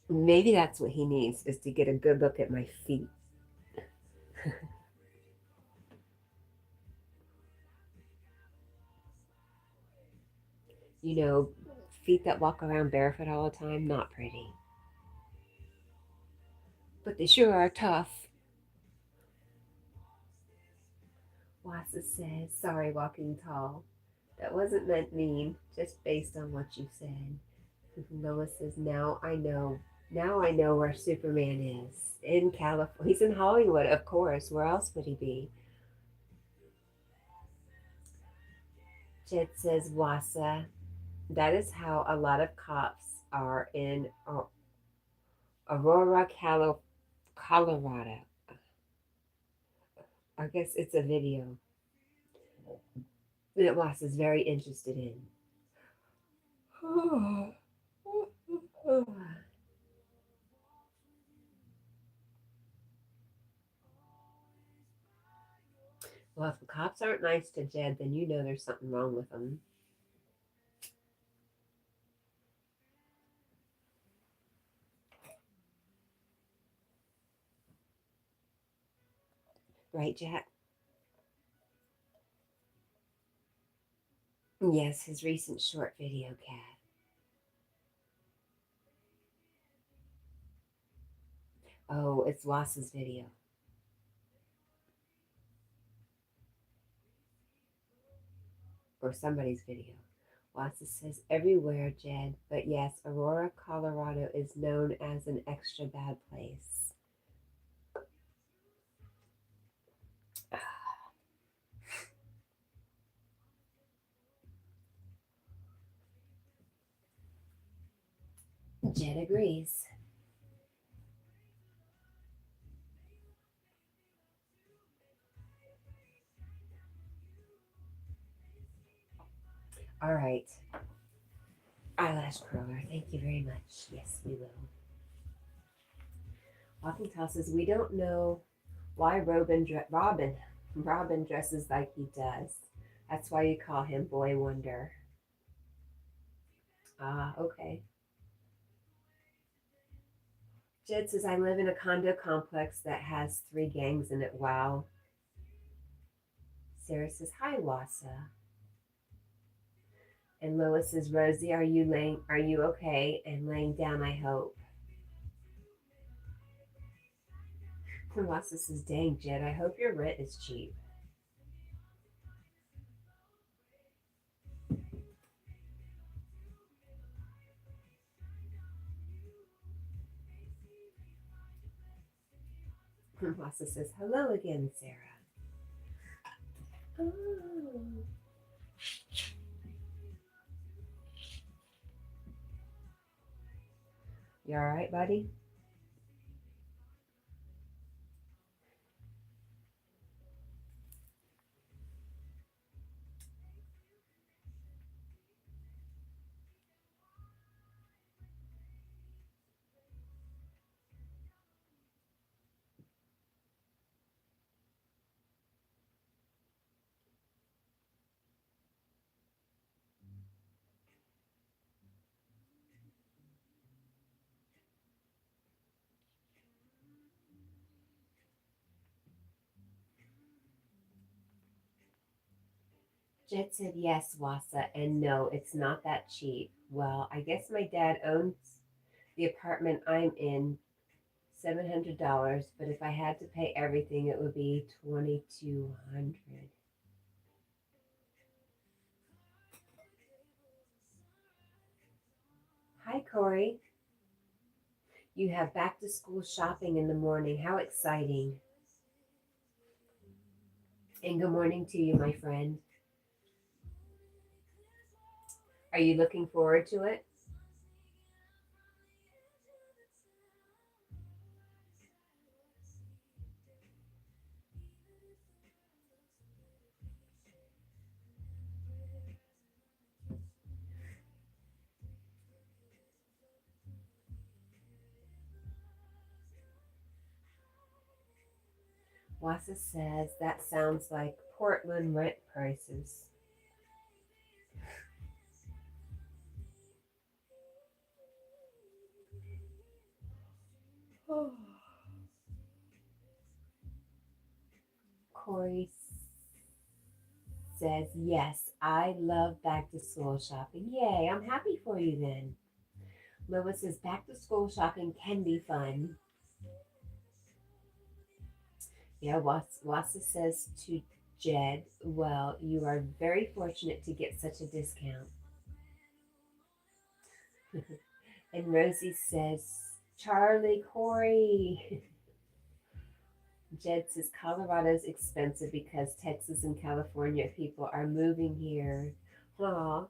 S1: Maybe that's what he needs, is to get a good look at my feet. You know, feet that walk around barefoot all the time, not pretty. But they sure are tough. Wassa says, sorry, Walking Tall. That wasn't meant mean, just based on what you said. Lois says, now I know. Now I know where Superman is. In California. He's in Hollywood, of course. Where else would he be? Jed says, Wassa. That is how a lot of cops are in Aurora, Colorado. I guess it's a video that Wass is very interested in. Well, if the cops aren't nice to Jed, then you know there's something wrong with them. Right, Jack? Yes, his recent short video, Cat. Oh, it's Wass's video. Or somebody's video. Wassa says, everywhere, Jed. But yes, Aurora, Colorado is known as an extra bad place. Jed agrees. All right. Eyelash curler. Thank you very much. Yes, we will. Walking Tall says, we don't know why Robin dresses like he does. That's why you call him Boy Wonder. Ah, okay. Jed says, I live in a condo complex that has 3 gangs in it. Wow. Sarah says, hi, Wassa. And Lois says, Rosie, are you okay? And laying down, I hope. And Wassa says, dang, Jed, I hope your rent is cheap. And Wassa says, hello again, Sarah. Oh. You all right, buddy? Jed said, yes, Wassa, and no, it's not that cheap. Well, I guess my dad owns the apartment I'm in, $700, but if I had to pay everything, it would be $2,200. Hi, Corey. You have back to school shopping in the morning. How exciting. And good morning to you, my friend. Are you looking forward to it? Wassa says that sounds like Portland rent prices. Oh. Corey says, yes, I love back to school shopping. Yay, I'm happy for you then. Lois says, back to school shopping can be fun. Yeah, Wassa says to Jed, well, you are very fortunate to get such a discount. And Rosie says, Charlie, Corey. Jed says, Colorado's expensive because Texas and California people are moving here. Aw.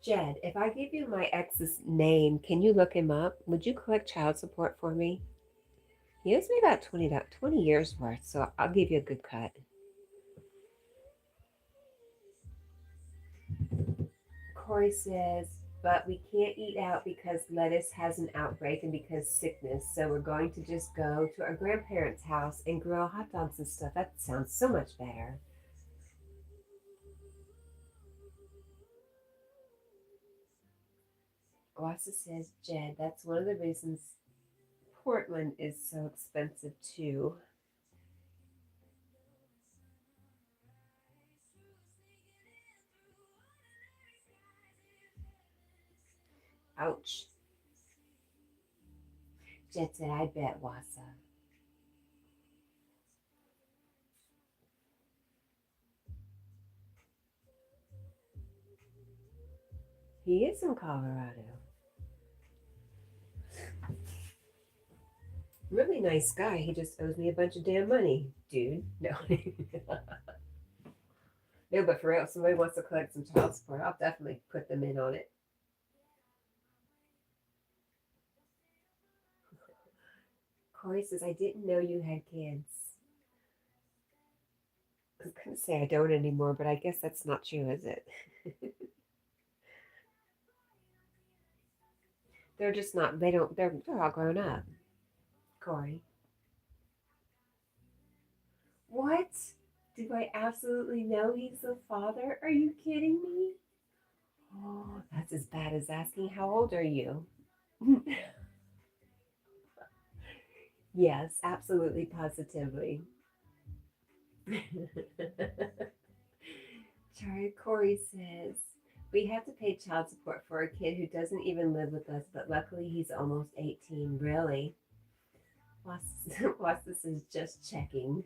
S1: Jed, if I give you my ex's name, can you look him up? Would you collect child support for me? He owes me about 20 years worth, so I'll give you a good cut. Corey says, but we can't eat out because lettuce has an outbreak and because sickness, so we're going to just go to our grandparents' house and grill hot dogs and stuff. That sounds so much better. Wassa says, Jed, that's one of the reasons Portland is so expensive too. Ouch. Jed said, I bet, Wassa. He is in Colorado. Really nice guy. He just owes me a bunch of damn money, dude. No. No, but for real, if somebody wants to collect some child support, I'll definitely put them in on it. Corey says, I didn't know you had kids. I was going to say I don't anymore, but I guess that's not true, is it? They're just not, they don't, they're all grown up. Corey. What? Do I absolutely know he's the father? Are you kidding me? Oh, that's as bad as asking, how old are you? Yes, absolutely, positively. Charlie Corey says, we have to pay child support for a kid who doesn't even live with us, but luckily he's almost 18. Really? What's this is just checking.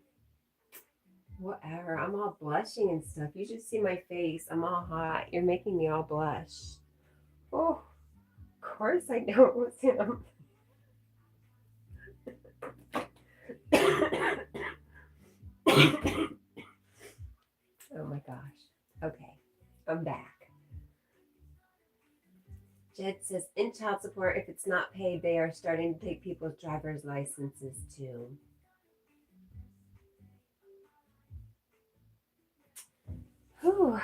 S1: Whatever. I'm all blushing and stuff. You should see my face. I'm all hot. You're making me all blush. Oh, of course I know it was him. Oh my gosh. Okay, I'm back. Jed says in child support, if it's not paid, they are starting to take people's driver's licenses too. Whew.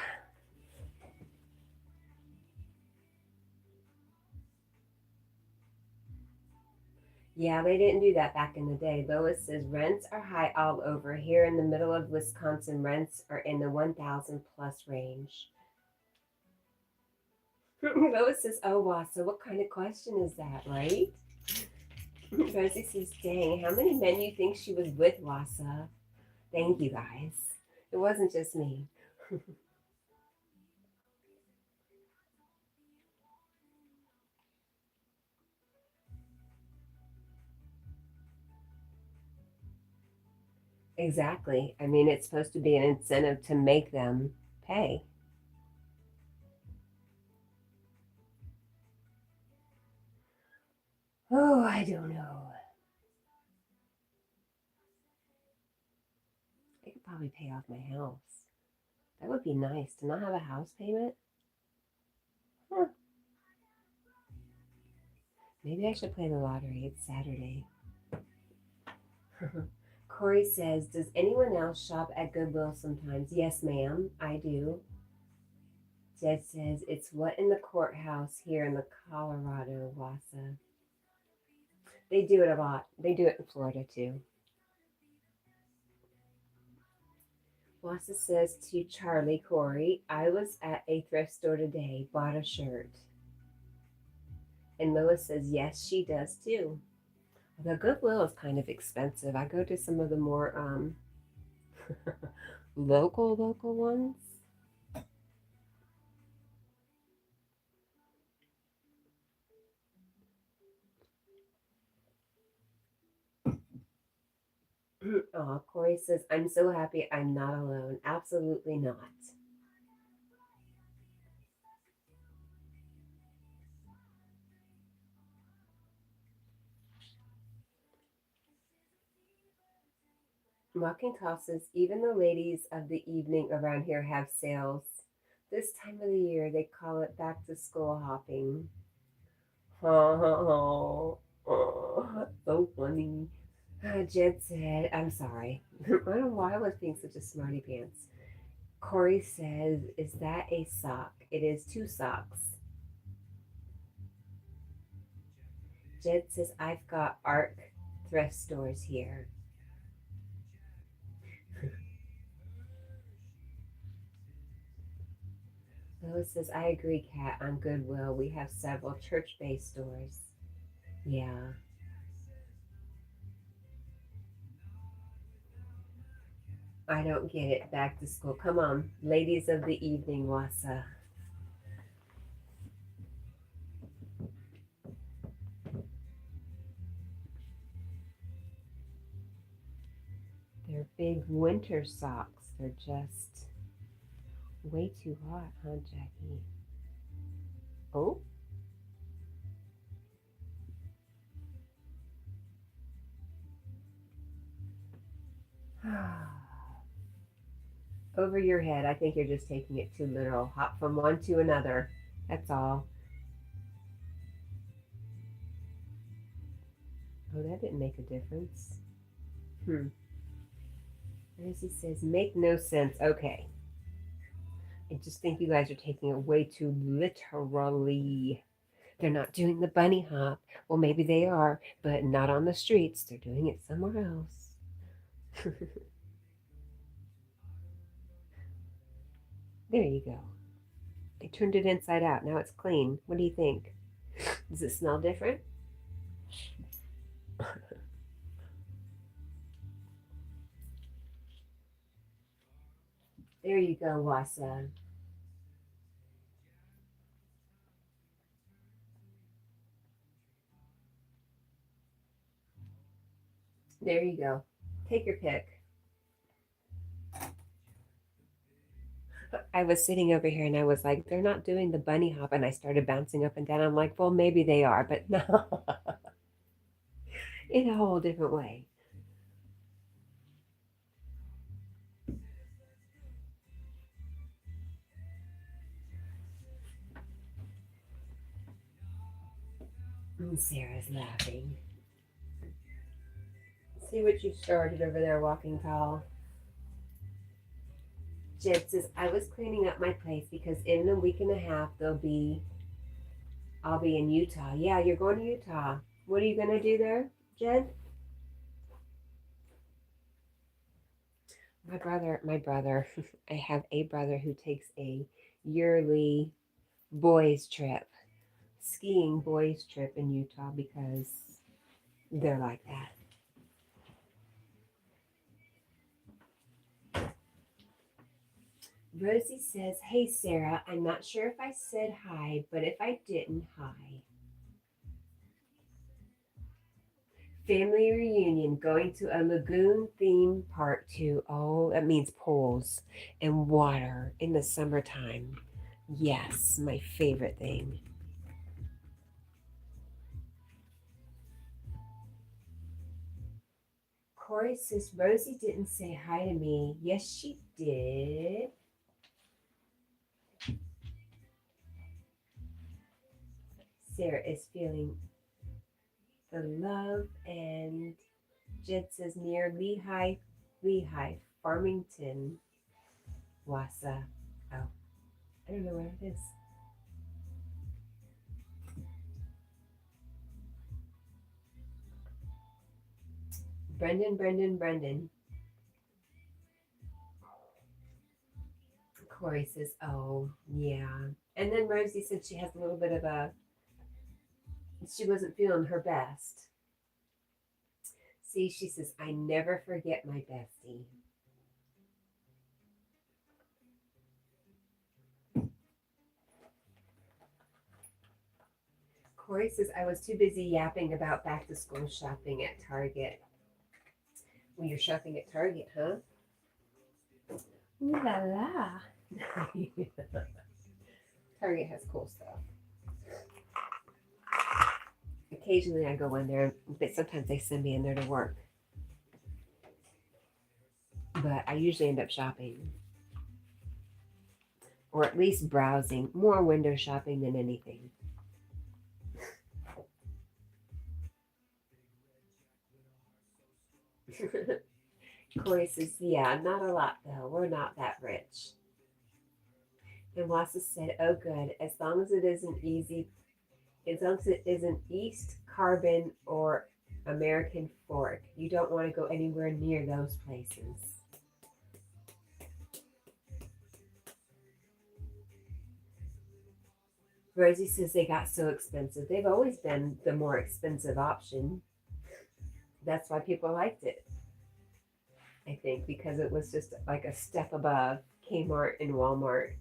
S1: Yeah, they didn't do that back in the day. Lois says rents are high all over. Here in the middle of Wisconsin, rents are in the 1,000 plus range. Lois says, oh, wow, so what kind of question is that, right? Rosie says, dang, how many men you think she was with, Wassa? Thank you, guys. It wasn't just me. Exactly. I mean, it's supposed to be an incentive to make them pay. Oh, I don't know. I could probably pay off my house. That would be nice to not have a house payment. Huh. Maybe I should play the lottery. It's Saturday. Corey says, does anyone else shop at Goodwill sometimes? Yes, ma'am, I do. Jed says, it's what in the courthouse here in the Colorado, Wassa. They do it a lot. They do it in Florida too. Wassa says to Charlie Corey, I was at a thrift store today, bought a shirt. And Lois says, yes, she does too. The Goodwill is kind of expensive. I go to some of the more local ones. Oh, Corey says, I'm so happy I'm not alone. Absolutely not. Walking tosses, even the ladies of the evening around here have sales. This time of the year, they call it back to school hopping. Oh, so funny. Jed said, I'm sorry. I don't know why I was being such a smarty pants. Corey says, is that a sock? It is two socks. Jed says, I've got ARC thrift stores here. Lois says, I agree, Kat, on Goodwill. We have several church based stores. Yeah. I don't get it. Back to school. Come on. Ladies of the evening, Wassa. They're big winter socks. They're just way too hot, huh, Jackie? Oh? Over your head. I think you're just taking it too literal. Hop from one to another. That's all. Oh, that didn't make a difference. As he says, make no sense. Okay. I just think you guys are taking it way too literally. They're not doing the bunny hop. Well, maybe they are, but not on the streets. They're doing it somewhere else. There you go. They turned it inside out. Now it's clean. What do you think? Does it smell different? There you go, Wassa. There you go. Take your pick. I was sitting over here and I was like, they're not doing the bunny hop. And I started bouncing up and down. I'm like, well, maybe they are, but no, in a whole different way. And Sarah's laughing. See what you started over there, walking tall. Jed says, I was cleaning up my place because in a week and a half I'll be in Utah. Yeah, you're going to Utah. What are you gonna do there, Jed? My brother, I have a brother who takes a yearly boys trip, skiing boys trip in Utah because they're like that. Rosie says, hey Sarah, I'm not sure if I said hi, but if I didn't, hi. Family reunion, going to a lagoon theme part 2. Oh, that means pools and water in the summertime. Yes, my favorite thing. Corey says Rosie didn't say hi to me. Yes, she did. Sarah is feeling the love, and Jed says near Lehigh, Farmington, Wassa. Oh, I don't know where it is. Brendan. Corey says, oh, yeah. And then Rosie said she has a little bit of she wasn't feeling her best. See, she says, I never forget my bestie. Corey says, I was too busy yapping about back to school shopping at Target. Well, you're shopping at Target, huh? Ooh la la. Target has cool stuff. Occasionally I go in there, but sometimes they send me in there to work. But I usually end up shopping. Or at least browsing. More window shopping than anything. Corey says, yeah, not a lot though. We're not that rich. And Wassa said, oh good, as long as it isn't East Carbon or American Fork. You don't want to go anywhere near those places. Rosie says they got so expensive. They've always been the more expensive option. That's why people liked it. I think because it was just like a step above Kmart and Walmart.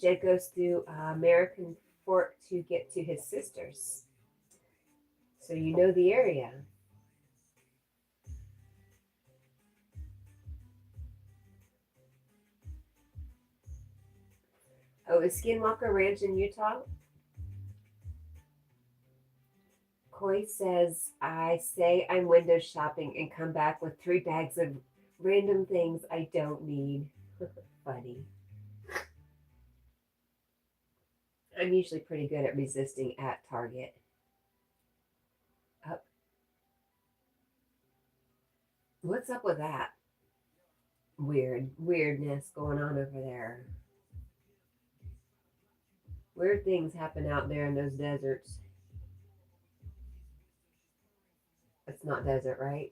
S1: Jed goes through American Fork to get to his sister's. So you know the area. Oh, is Skinwalker Ranch in Utah? Coy says, I say I'm window shopping and come back with 3 bags of random things I don't need. Funny. I'm usually pretty good at resisting at Target. Up. What's up with that? Weirdness going on over there. Weird things happen out there in those deserts. It's not desert, right?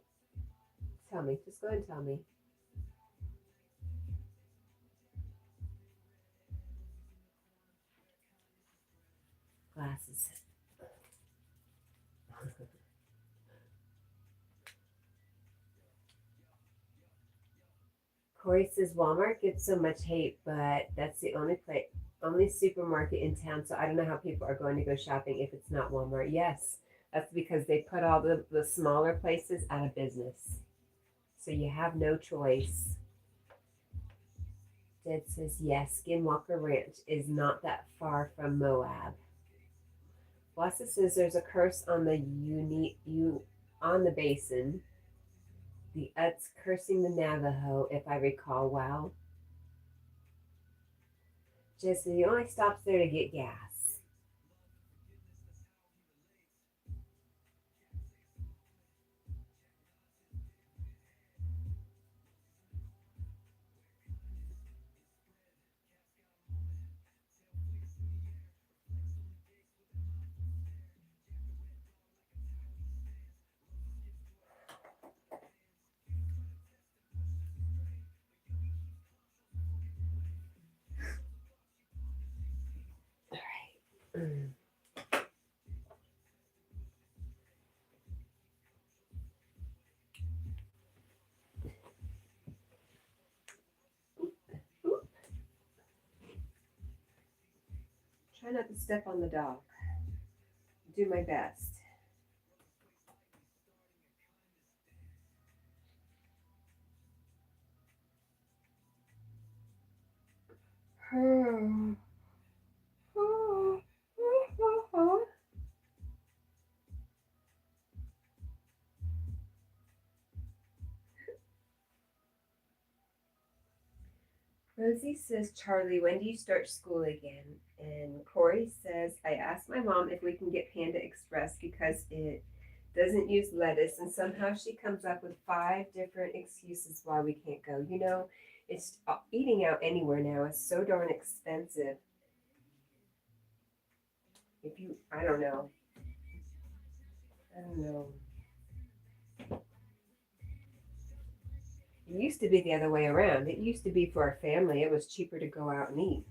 S1: Tell me. Just go ahead and tell me. Glasses. Corey says Walmart gets so much hate, but that's the only supermarket in town. So I don't know how people are going to go shopping if it's not Walmart. Yes, that's because they put all the smaller places out of business. So you have no choice. Dad says yes, Skinwalker Ranch is not that far from Moab. Wassa says there's a curse on on the basin. The Ut's cursing the Navajo, if I recall well. Just he only stops there to get gas. All right. Try not to step on the dog. Do my best. Rosie says, Charlie, when do you start school again? And Corey says, I asked my mom if we can get Panda Express because it doesn't use lettuce, and somehow she comes up with 5 different excuses why we can't go. You know, it's eating out anywhere now is so darn expensive. I don't know. I don't know. It used to be the other way around. It used to be for our family. It was cheaper to go out and eat.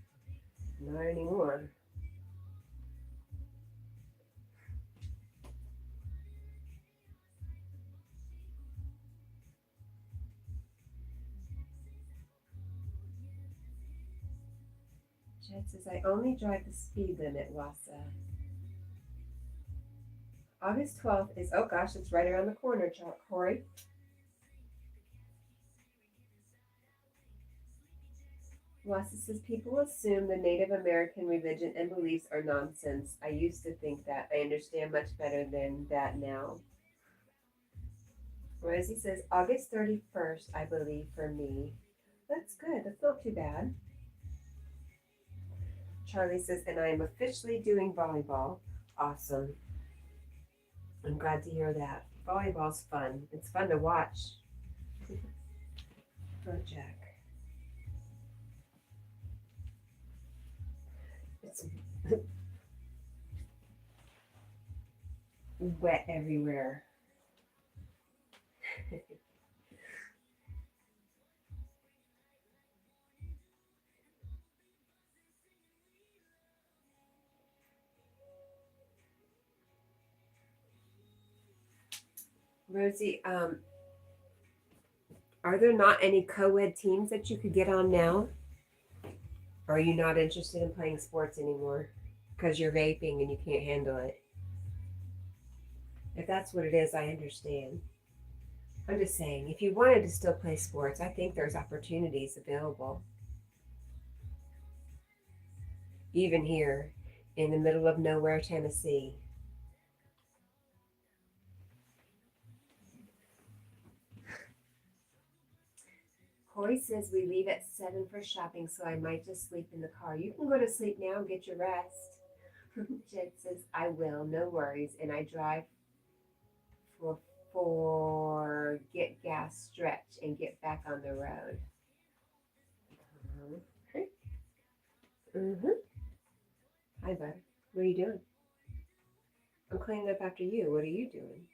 S1: Not anymore. Jed says, I only drive the speed limit, Wassa. August 12th is, oh gosh, it's right around the corner, Corey. Wassa says, people assume the Native American religion and beliefs are nonsense. I used to think that. I understand much better than that now. Rosie says, August 31st, I believe, for me. That's good. That's not too bad. Charlie says, and I am officially doing volleyball. Awesome. I'm glad to hear that. Volleyball's fun. It's fun to watch. Oh, Jack. It's wet everywhere. Rosie, are there not any co-ed teams that you could get on now? Or are you not interested in playing sports anymore because you're vaping and you can't handle it? If that's what it is, I understand. I'm just saying, if you wanted to still play sports, I think there's opportunities available. Even here in the middle of nowhere, Tennessee. Corey says we leave at 7 for shopping, so I might just sleep in the car. You can go to sleep now and get your rest. Jed says, I will, no worries. And I drive for get gas, stretch, and get back on the road. Mm-hmm. Hi, bud. What are you doing? I'm cleaning up after you. What are you doing?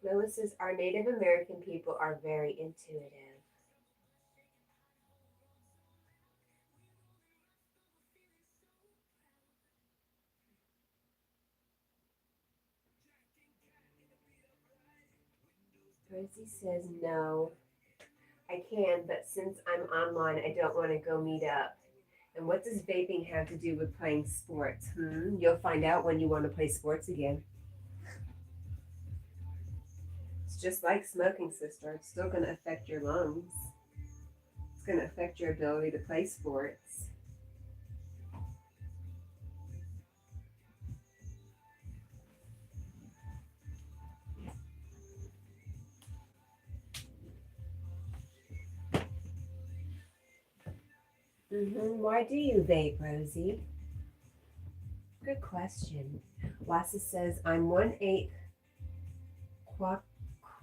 S1: Lois says, our Native American people are very intuitive. Rosie says, no, I can, but since I'm online, I don't want to go meet up. And what does vaping have to do with playing sports? You'll find out when you want to play sports again. It's just like smoking, sister. It's still going to affect your lungs. It's going to affect your ability to play sports. Why do you vape, Rosie? Good question. Wassa says, I'm 1/8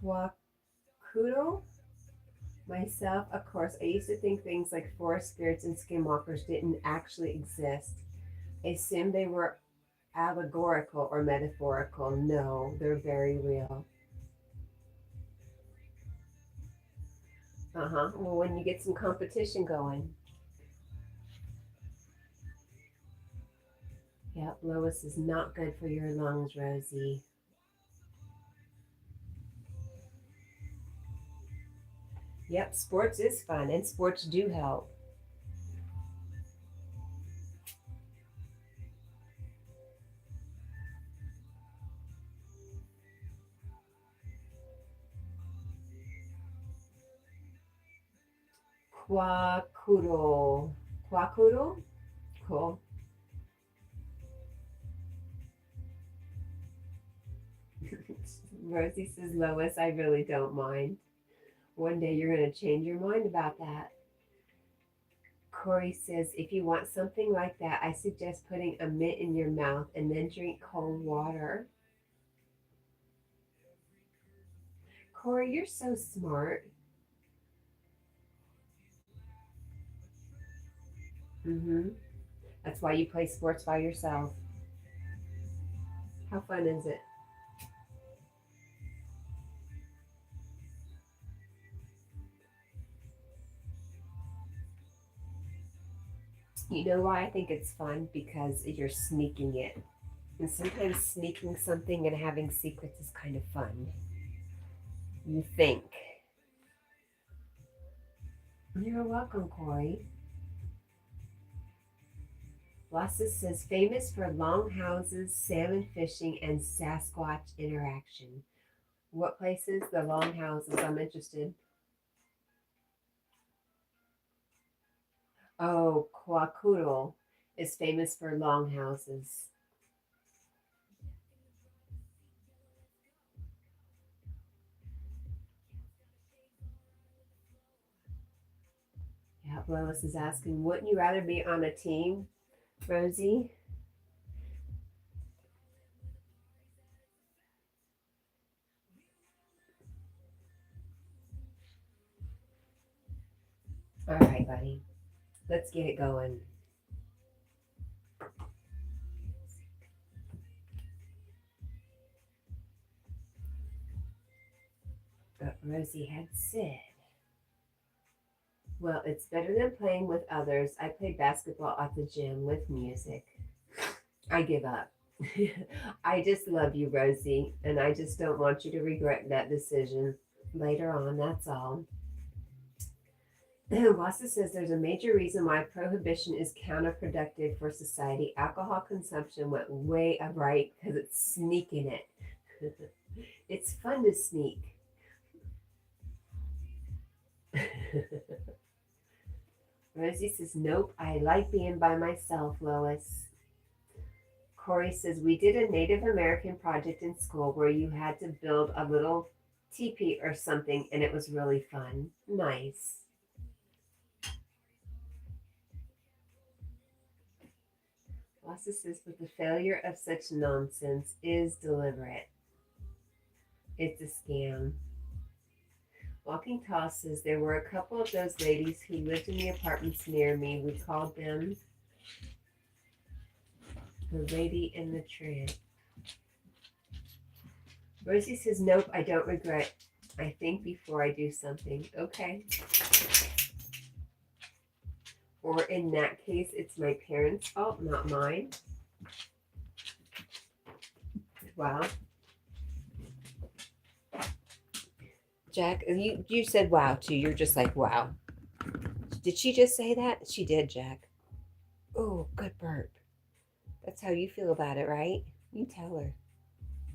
S1: quacudo myself. Of course, I used to think things like forest spirits and skinwalkers didn't actually exist. I assumed they were allegorical or metaphorical. No, they're very real. Well, when you get some competition going. Yep, Lois is not good for your lungs, Rosie. Yep, sports is fun, and sports do help. Quacoodle. Quacoodle? Cool. Rosie says, Lois, I really don't mind. One day you're going to change your mind about that. Corey says, if you want something like that, I suggest putting a mint in your mouth and then drink cold water. Corey, you're so smart. Mm-hmm. That's why you play sports by yourself. How fun is it? You know why I think it's fun? Because you're sneaking it. And sometimes sneaking something and having secrets is kind of fun. You think. You're welcome, Corey. Lassa says, famous for long houses, salmon fishing, and Sasquatch interaction. What places? The long houses. I'm interested. Oh, Kwakudo is famous for long houses. Yeah, Lois is asking, wouldn't you rather be on a team, Rosie? All right, buddy. Let's get it going. But Rosie had said, well, it's better than playing with others. I play basketball at the gym with music. I give up. I just love you, Rosie, and I just don't want you to regret that decision later on. That's all. Wassa says there's a major reason why prohibition is counterproductive for society. Alcohol consumption went way up right because it's sneaking it. It's fun to sneak. Rosie says, nope, I like being by myself, Lois. Corey says, we did a Native American project in school where you had to build a little teepee or something, and it was really fun. Nice. Lassa says, but the failure of such nonsense is deliberate. It's a scam. Walking Tall says, there were a couple of those ladies who lived in the apartments near me. We called them the lady in the tramp. Rosie says, nope, I don't regret. I think before I do something. Okay. Or in that case, it's my parents' fault, not mine. Wow. Jack, you said wow too. You're just like, wow. Did she just say that? She did, Jack. Oh, good burp. That's how you feel about it, right? You tell her.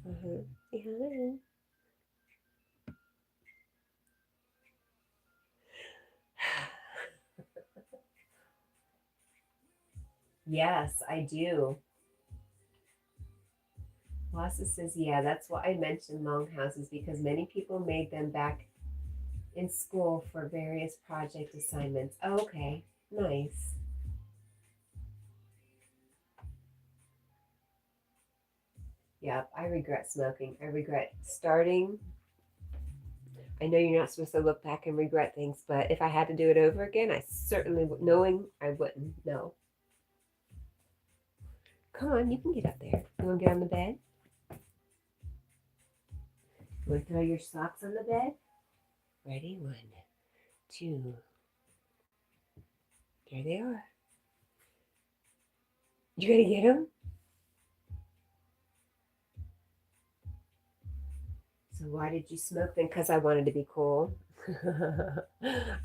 S1: Uh-huh. Yeah. Yes, I do. Lassa says, yeah, that's why I mentioned long houses because many people made them back in school for various project assignments. Oh, okay, nice. Yep, I regret smoking. I regret starting. I know you're not supposed to look back and regret things, but if I had to do it over again, I certainly would. Knowing I wouldn't. No. Come on, you can get up there. You want to get on the bed? You want to throw your socks on the bed? Ready? One, two. There they are. You gonna get them? So why did you smoke then? Because I wanted to be cool.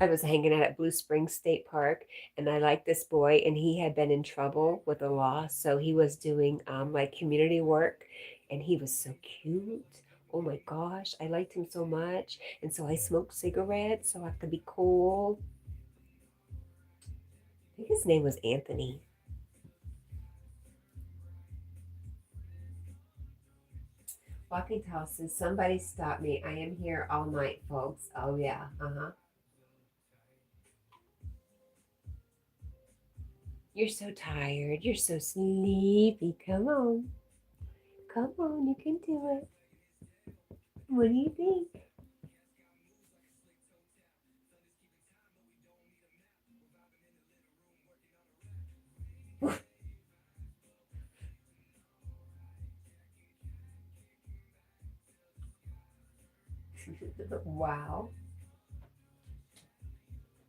S1: I was hanging out at Blue Springs State Park, and I liked this boy, and he had been in trouble with the law, so he was doing like community work, and he was so cute. Oh my gosh, I liked him so much, and so I smoked cigarettes so I could be cool. I think his name was Anthony. Walking Tall says, somebody stop me. I am here all night, folks. Oh, yeah. Uh-huh. You're so tired. You're so sleepy. Come on. Come on. You can do it. What do you think? Wow.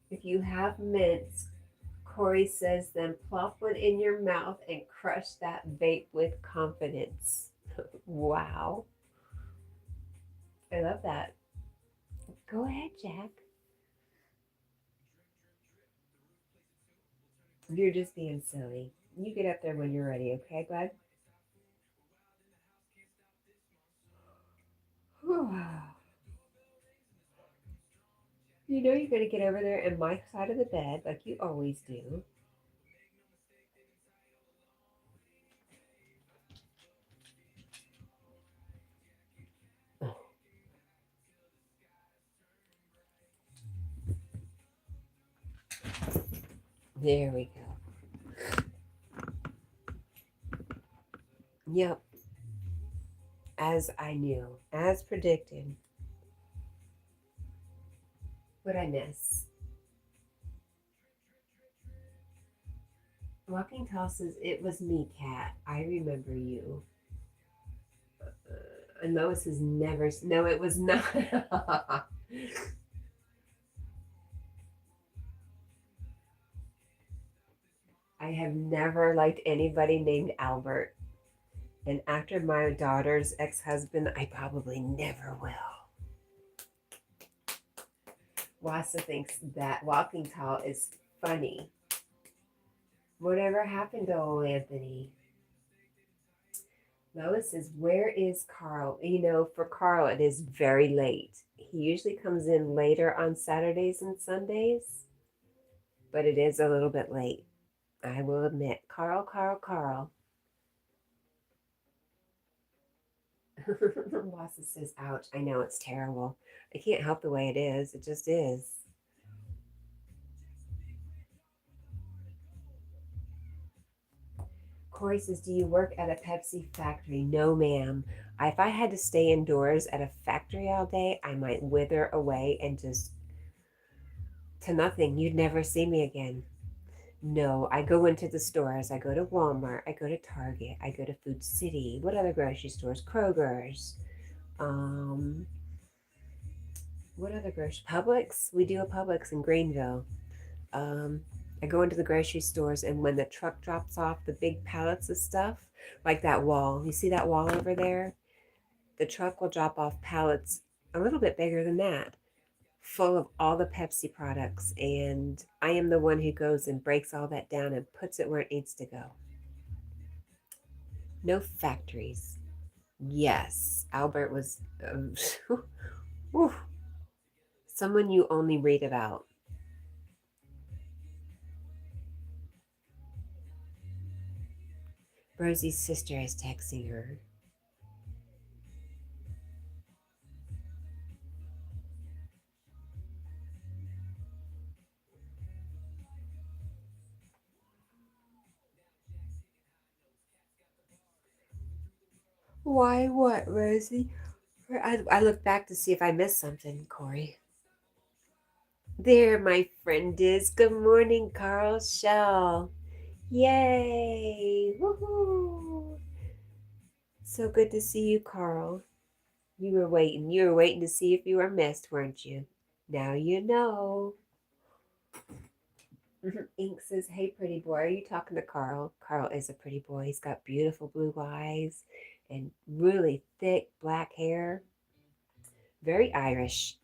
S1: If you have mints, Corey says, then plop one in your mouth and crush that vape with confidence. Wow. I love that. Go ahead, Jack. You're just being silly. You get up there when you're ready, okay, bud? You know you're going to get over there in my side of the bed like you always do. There we go. Yep, as I knew, as predicted. What I miss? Walking Tall says, it was me, Cat. I remember you. And Lois has never, no, it was not. I have never liked anybody named Albert. And after my daughter's ex husband, I probably never will. Wassa thinks that Walking Tall is funny. Whatever happened to old Anthony? Lois says, where is Carl? You know, for Carl, it is very late. He usually comes in later on Saturdays and Sundays, but it is a little bit late. I will admit. Carl, Carl, Carl. Wassa says, ouch. I know it's terrible. I can't help the way it is. It just is. Corey says, do you work at a Pepsi factory? No, ma'am. If I had to stay indoors at a factory all day, I might wither away and just to nothing. You'd never see me again. No, I go into the stores. I go to Walmart. I go to Target. I go to Food City. What other grocery stores? Kroger's. Um, what other grocery? Publix. We do a Publix in Greenville. Um, I go into the grocery stores, and when the truck drops off the big pallets of stuff, like that wall, you see that wall over there? The truck will drop off pallets a little bit bigger than that, full of all the Pepsi products. And I am the one who goes and breaks all that down and puts it where it needs to go. No factories. Yes, Albert was someone you only read about. Rosie's sister is texting her. Why what, Rosie? I looked back to see if I missed something, Corey. There, my friend is. Good morning, Carl Shell. Yay! Woohoo! So good to see you, Carl. You were waiting. You were waiting to see if you were missed, weren't you? Now you know. Ink says, hey, pretty boy. Are you talking to Carl? Carl is a pretty boy. He's got beautiful blue eyes and really thick black hair. Very Irish.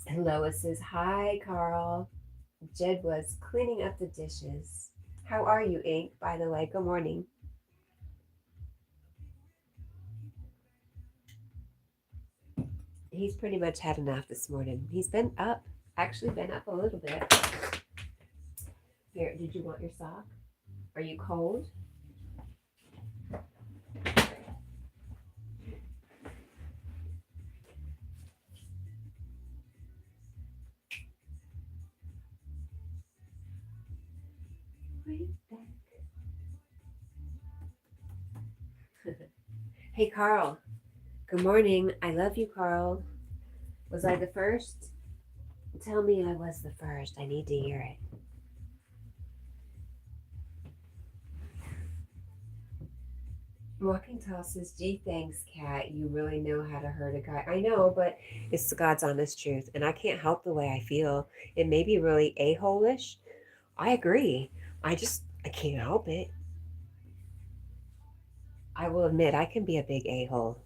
S1: And Lois says, hi, Carl. Jed was cleaning up the dishes. How are you, Ink, by the way? Good morning. He's pretty much had enough this morning. He's been up, actually been up a little bit. Here, did you want your sock? Are you cold? Right back. Hey, Carl. Good morning. I love you, Carl. Was I the first? Tell me I was the first. I need to hear it. Walking Tall says, gee, thanks, Cat. You really know how to hurt a guy. I know, but it's God's honest truth, and I can't help the way I feel. It may be really a-hole-ish. I agree. I can't help it. I will admit, I can be a big a-hole.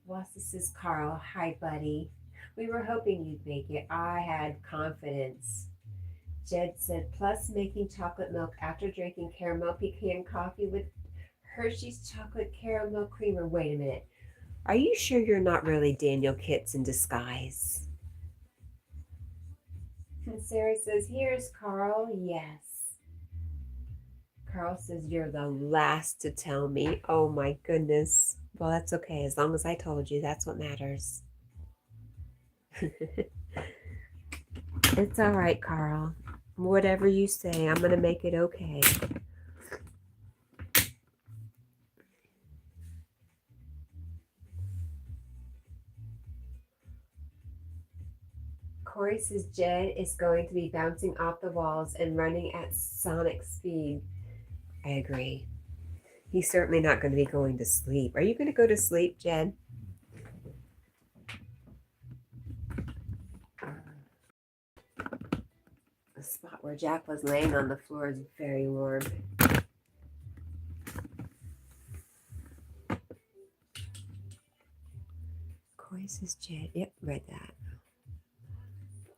S1: Well, this is Carl. Hi, buddy. We were hoping you'd make it. I had confidence. Jed said, plus making chocolate milk after drinking caramel pecan coffee with Hershey's chocolate caramel creamer. Wait a minute. Are you sure you're not really Daniel Kitts in disguise? And Sarah says, here's Carl. Yes. Carl says, you're the last to tell me. Oh my goodness. Well, that's okay. As long as I told you, that's what matters. It's all right, Carl. Whatever you say, I'm going to make it okay. Corey says Jed is going to be bouncing off the walls and running at sonic speed. I agree. He's certainly not going to be going to sleep. Are you going to go to sleep, Jed? The spot where Jack was laying on the floor is very warm. Corey says Jed. Yep, read that.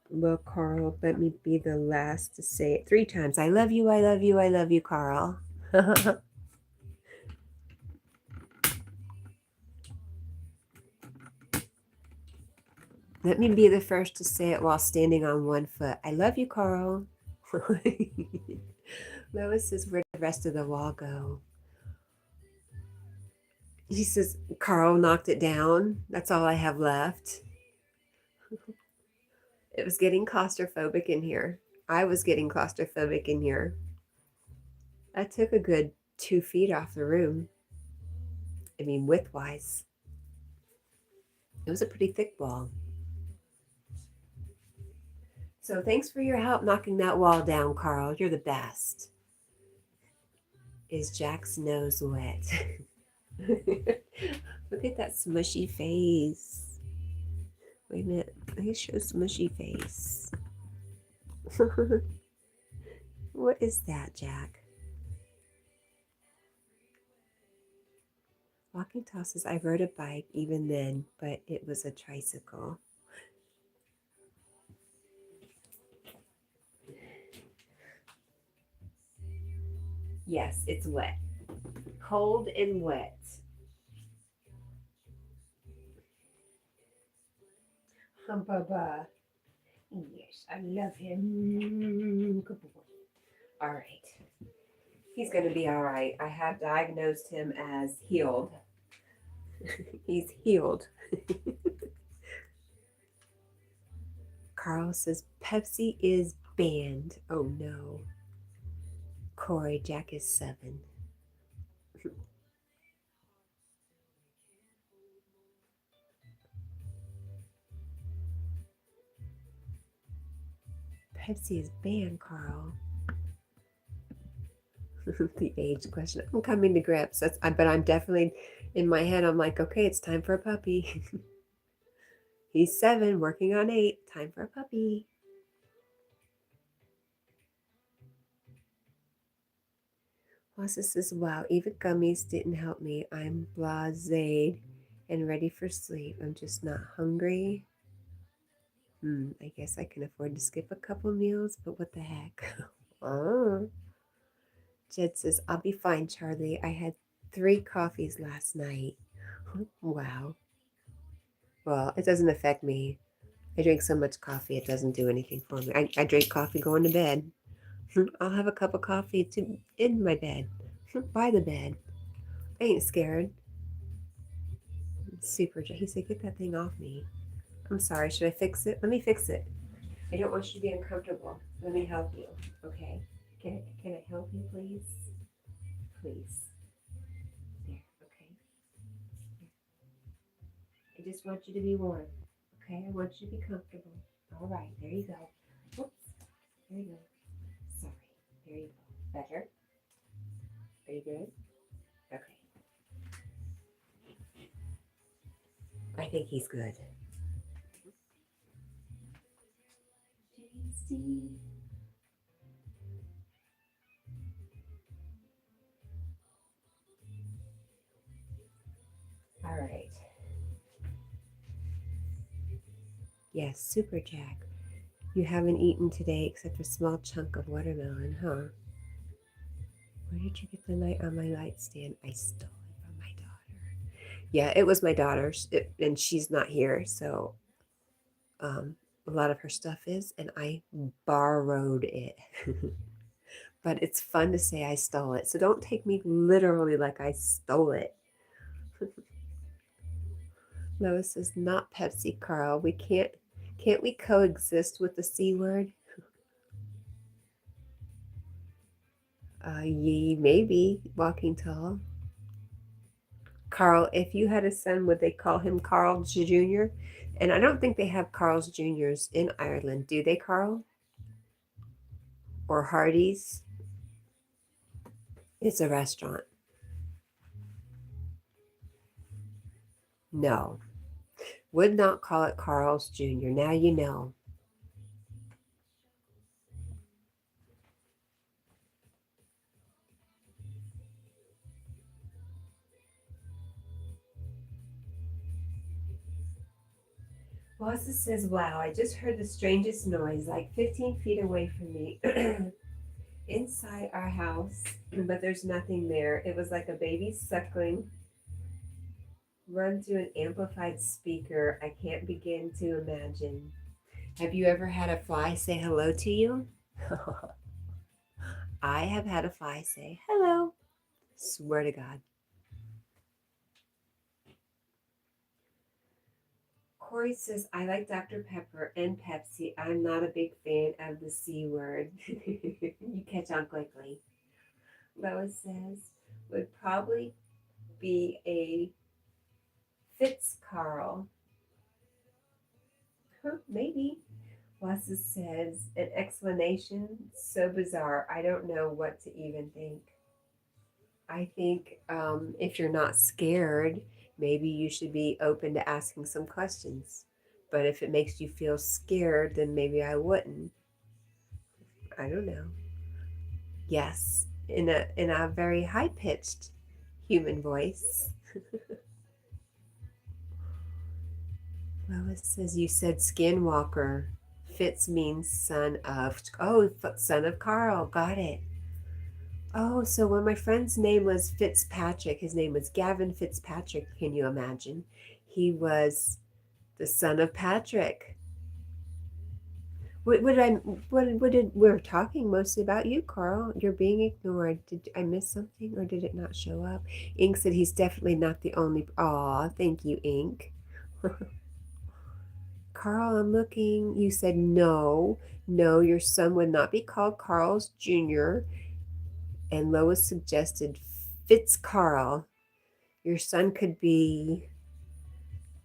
S1: Well, Carl, let me be the last to say it 3 times. I love you, I love you, I love you, Carl. Let me be the first to say it while standing on 1 foot. I love you, Carl. Lois says, where'd the rest of the wall go? He says, Carl knocked it down. That's all I have left. It was getting claustrophobic in here. I was getting claustrophobic in here. I took a good 2 feet off the room. I mean, width-wise. It was a pretty thick wall. So thanks for your help knocking that wall down, Carl. You're the best. Is Jack's nose wet? Look at that smushy face. Wait a minute. Let me show smushy face. What is that, Jack? Walking Tall says, I rode a bike even then, but it was a tricycle. Yes, it's wet. Cold and wet. Baba. Yes, I love him. Good boy. All right. He's going to be all right. I have diagnosed him as healed. He's healed. Carl says Pepsi is banned. Oh no. Corey, Jack is 7. Pepsi is banned, Carl. The age question. I'm coming to grips. But I'm definitely in my head. I'm like, okay, it's time for a puppy. He's 7, working on 8. Time for a puppy. Wassa says, wow, even gummies didn't help me. I'm blasé and ready for sleep. I'm just not hungry. I guess I can afford to skip a couple meals, but what the heck? Oh. Jed says, I'll be fine, Charlie. I had 3 coffees last night. Wow. Well, it doesn't affect me. I drink so much coffee, it doesn't do anything for me. I drink coffee going to bed. I'll have a cup of coffee in my bed, by the bed. I ain't scared. Super. He said, get that thing off me. I'm sorry. Should I fix it? Let me fix it. I don't want you to be uncomfortable. Let me help you. Okay. Can I help you, please? Please. There. Okay. I just want you to be warm. Okay. I want you to be comfortable. All right. There you go. Whoops. There you go. Sorry. There you go. Better. Are you good? Okay. I think he's good. All right. Yes, Super Jack. You haven't eaten today except a small chunk of watermelon, huh? Where did you get the light on my light stand? I stole it from my daughter. Yeah, it was my daughter's, and she's not here, so a lot of her stuff is, and I borrowed it. But it's fun to say I stole it, so don't take me literally like I stole it. Lois says, not Pepsi, Carl. Can't we coexist with the C word? Ye maybe, walking tall. Carl, if you had a son, would they call him Carl Jr.? And I don't think they have Carl's Jr.'s in Ireland, do they, Carl? Or Hardee's? It's a restaurant. No. Would not call it Carl's Jr. Now you know. Wassa says, wow, I just heard the strangest noise, like 15 feet away from me. Inside our house, but there's nothing there. It was like a baby suckling run through an amplified speaker. I can't begin to imagine. Have you ever had a fly say hello to you? I have had a fly say hello. Swear to God. Corey says, I like Dr. Pepper and Pepsi. I'm not a big fan of the C word. You catch on quickly. Lois says, would probably be a Fitz Carl. Huh, maybe. Wassa says, an explanation so bizarre. I don't know what to even think. I think if you're not scared, maybe you should be open to asking some questions. But if it makes you feel scared, then maybe I wouldn't. I don't know. Yes, in a very high pitched human voice. Lois says you said skinwalker. Fitz means son of. Oh, son of Carl. Got it. Oh, so when my friend's name was Fitzpatrick, his name was Gavin Fitzpatrick. Can you imagine? He was the son of Patrick. What did we're talking mostly about you, Carl? You're being ignored. Did I miss something, or did it not show up? Ink said he's definitely not the only. Aw, thank you, Ink. Carl, I'm looking. You said no, no. Your son would not be called Carl's Jr. And Lois suggested Fitz Carl. Your son could be.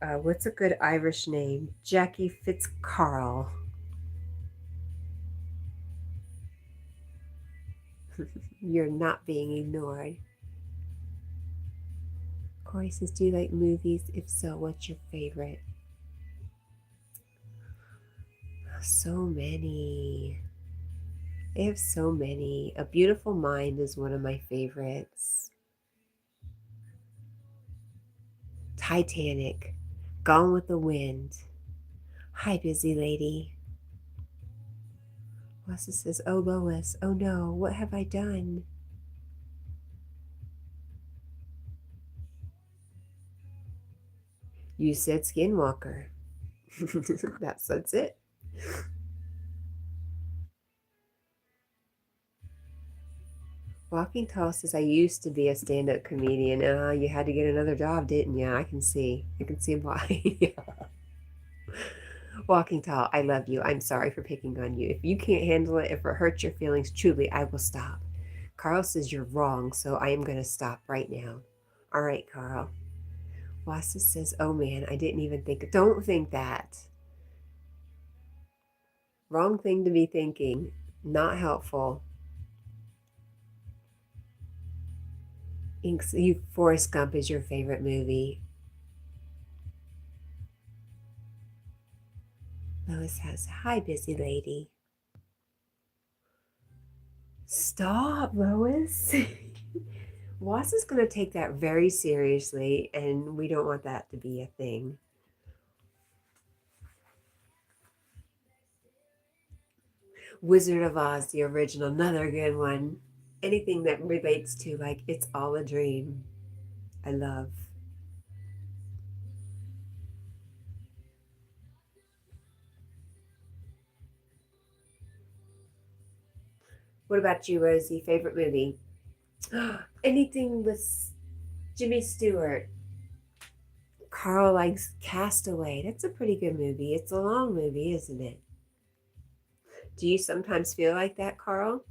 S1: What's a good Irish name? Jackie Fitzcarl. You're not being ignored. Corey says, do you like movies? If so, what's your favorite? So many. I have so many. A Beautiful Mind is one of my favorites. Titanic, Gone with the Wind. Hi, busy lady. Wassa says, oh, Lois, oh no, what have I done? You said Skinwalker. That's it. Walking Tall says, I used to be a stand-up comedian. You had to get another job, didn't you? I can see. I can see why. Walking Tall, I love you. I'm sorry for picking on you. If you can't handle it, if it hurts your feelings, truly, I will stop. Carl says you're wrong, so I am going to stop right now. All right, Carl. Wassa says, oh man, I didn't even think. Don't think that. Wrong thing to be thinking. Not helpful. Inks, you Forrest Gump is your favorite movie. Lois has, hi, busy lady. Stop, Lois. Wass is going to take that very seriously, and we don't want that to be a thing. Wizard of Oz, the original, another good one. Anything that relates to, like, it's all a dream. I love. What about you, Rosie? Favorite movie? Anything with Jimmy Stewart. Carl likes Castaway. That's a pretty good movie. It's a long movie, isn't it? Do you sometimes feel like that, Carl?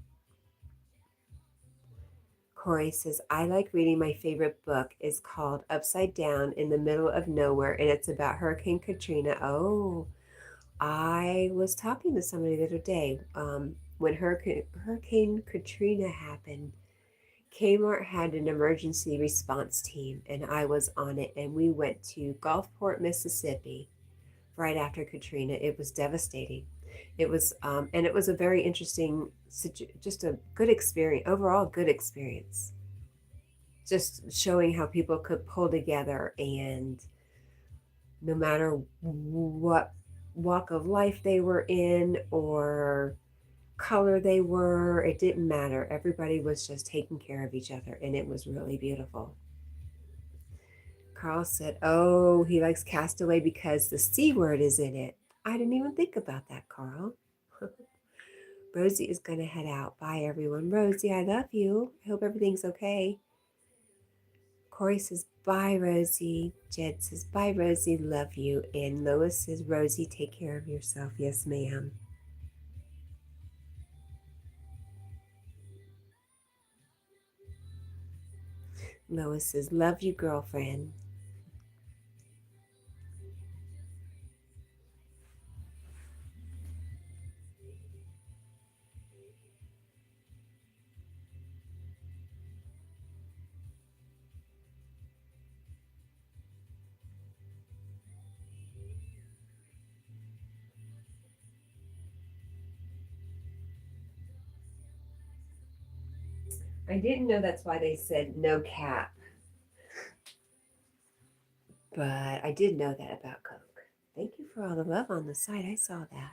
S1: Corey says, I like reading. My favorite book is called Upside Down in the Middle of Nowhere, and it's about Hurricane Katrina. Oh, I was talking to somebody the other day. When Hurricane Katrina happened, Kmart had an emergency response team, and I was on it, and we went to Gulfport, Mississippi, right after Katrina. It was devastating. It was, and it was a very interesting, just a good experience, overall good experience. Just showing how people could pull together, and no matter what walk of life they were in or color they were, it didn't matter. Everybody was just taking care of each other, and it was really beautiful. Carl said, oh, he likes Castaway because the C word is in it. I didn't even think about that, Carl. Rosie is going to head out. Bye, everyone. Rosie, I love you. I hope everything's okay. Corey says, bye, Rosie. Jed says, bye, Rosie. Love you. And Lois says, Rosie, take care of yourself. Yes, ma'am. Lois says, love you, girlfriend. I didn't know that's why they said no cap. But I did know that about Coke. Thank you for all the love on the site. I saw that.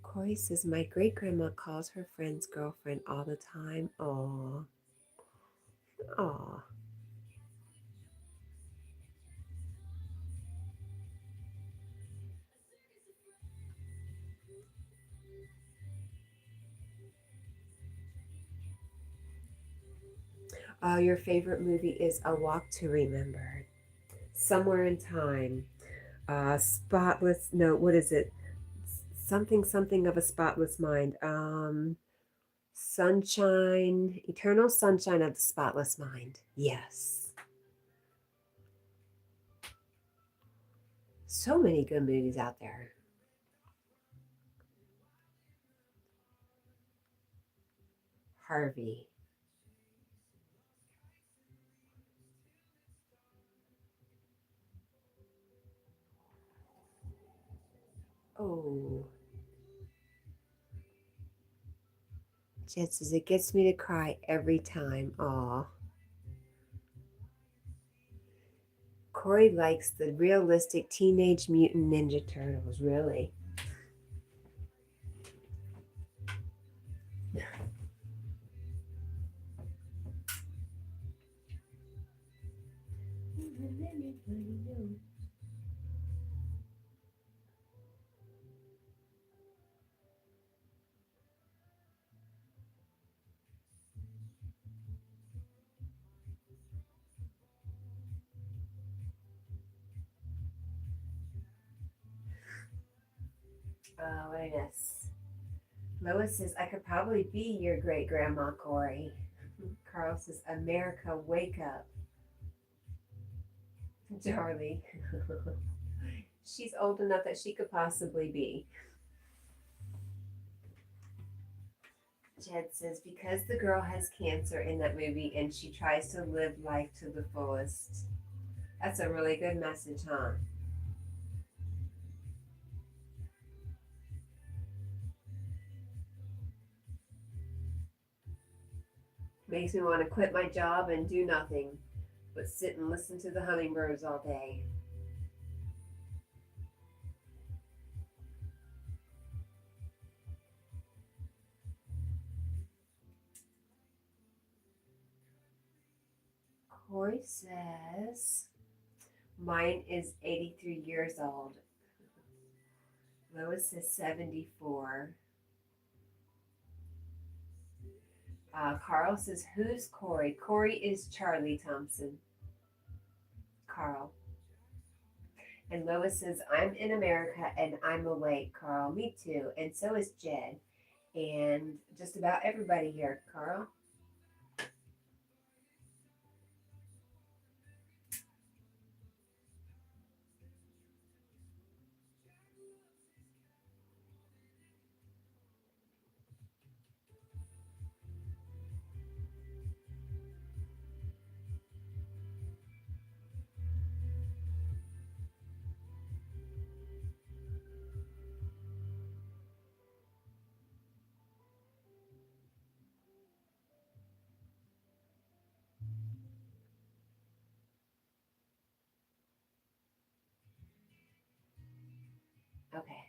S1: Corey says, my great grandma calls her friend's girlfriend all the time. Aw. Aw. Your favorite movie is A Walk to Remember. Somewhere in Time. Spotless. No, what is it? Something of a Spotless Mind. Sunshine. Eternal Sunshine of the Spotless Mind. Yes. So many good movies out there. Harvey. Oh. Jen says, it gets me to cry every time. Aw. Corey likes the realistic Teenage Mutant Ninja Turtles, really. Oh, what a mess. Lois says, I could probably be your great grandma, Corey. Carl says, America, wake up. Charlie. She's old enough that she could possibly be. Jed says, because the girl has cancer in that movie and she tries to live life to the fullest. That's a really good message, huh? Makes me want to quit my job and do nothing but sit and listen to the hummingbirds all day. Corey says, mine is 83 years old. Lois is 74. Carl says, who's Corey? Corey is Charlie Thompson. Carl. And Lois says, I'm in America and I'm awake, Carl. Me too. And so is Jed. And just about everybody here, Carl. Okay.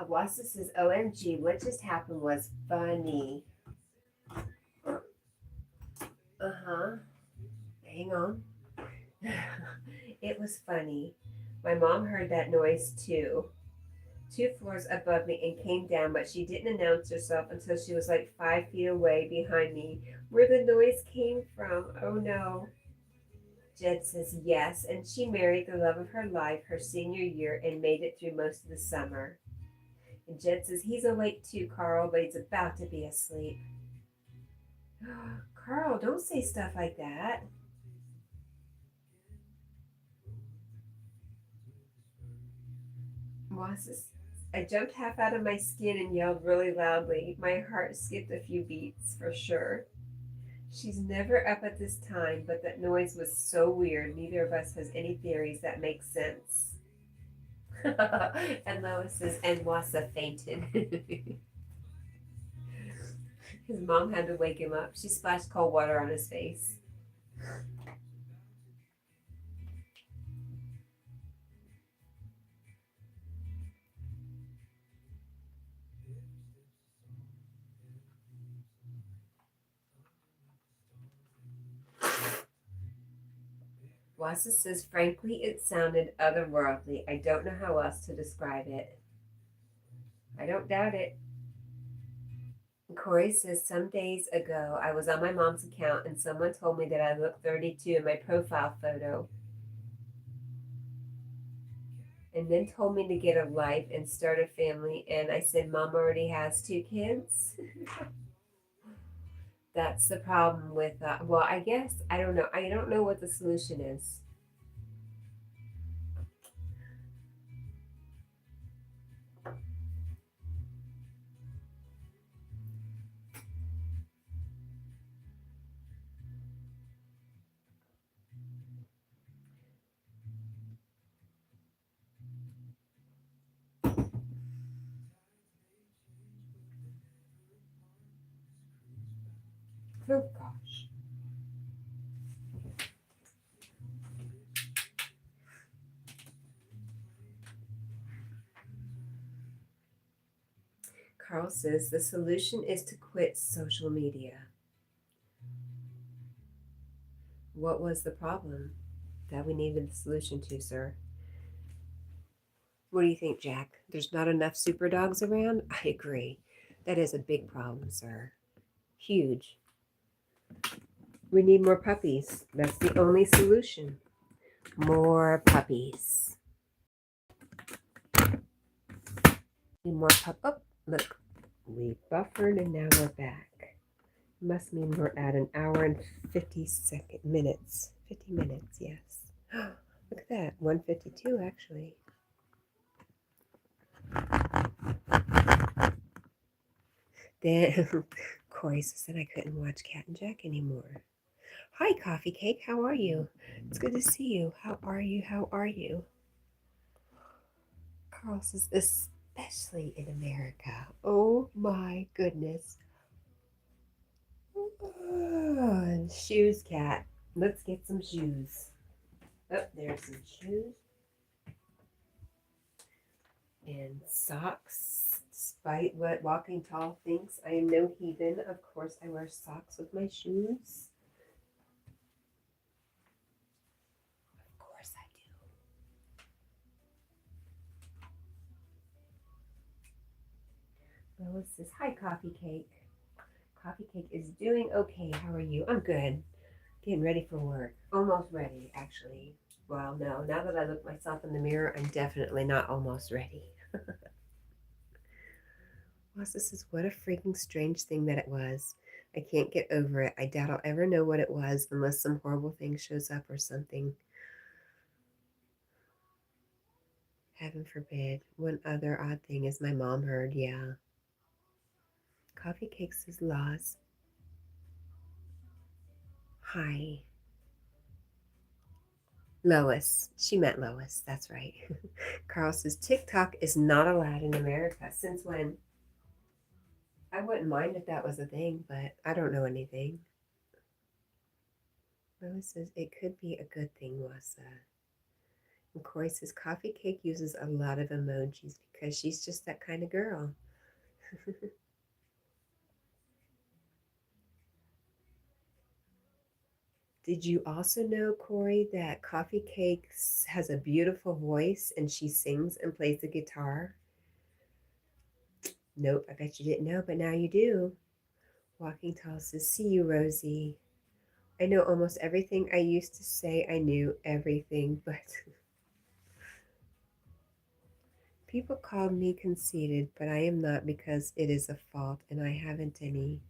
S1: Wassa says, OMG, what just happened was funny. Uh-huh. Hang on. It was funny. My mom heard that noise too, 2 floors above me, and came down, but she didn't announce herself until she was like 5 feet away behind me, where the noise came from. Oh no. Jed says yes, and she married the love of her life her senior year and made it through most of the summer. And Jed says he's awake too, Carl, but he's about to be asleep. Carl, don't say stuff like that. Mosses. I jumped half out of my skin and yelled really loudly. My heart skipped a few beats for sure. She's never up at this time, but that noise was so weird. Neither of us has any theories that make sense. And Lois says, and Wassa fainted. His mom had to wake him up. She splashed cold water on his face. Wassa says, frankly, it sounded otherworldly. I don't know how else to describe it. I don't doubt it. Corey says, some days ago, I was on my mom's account and someone told me that I look 32 in my profile photo and then told me to get a life and start a family. And I said, Mom already has 2 kids. That's the problem with, well, I guess, I don't know. I don't know what the solution is. Oh gosh. Carl says the solution is to quit social media. What was the problem that we needed the solution to, sir? What do you think, Jack? There's not enough super dogs around? I agree. That is a big problem, sir. Huge. We need more puppies. That's the only solution. More puppies. Need more Oh, look. We buffered and now we're back. Must mean we're at an hour and 50 minutes. 50 minutes, yes. Look at that. 152 actually. Then Corey said I couldn't watch Cat&Jack anymore. Hi, Coffee Cake. How are you? It's good to see you. How are you? How are you? Carl says, especially in America. Oh my goodness. Oh, shoes, Cat. Let's get some shoes. Oh, there's some shoes. And socks. Despite what Walking Tall thinks, I am no heathen. Of course, I wear socks with my shoes. Of course I do. Lois says, hi, Coffee Cake. Coffee Cake is doing okay. How are you? I'm good. Getting ready for work. Almost ready, actually. Well, no. Now that I look myself in the mirror, I'm definitely not almost ready. Well, this is what a freaking strange thing that it was. I can't get over it. I doubt I'll ever know what it was unless some horrible thing shows up or something. Heaven forbid. One other odd thing is my mom heard, yeah. Coffee Cakes is lost. Hi. Lois. She meant Lois. That's right. Carl says TikTok is not allowed in America. Since when? I wouldn't mind if that was a thing, but I don't know anything. Lois says it could be a good thing, Wasa. And Corey says Coffee Cake uses a lot of emojis because she's just that kind of girl. Did you also know, Corey, that Coffee Cake has a beautiful voice and she sings and plays the guitar? Nope, I bet you didn't know, but now you do. Walking Tall says, see you, Rosie. I know almost everything I used to say I knew everything, but people called me conceited, but I am not because it is a fault and I haven't any.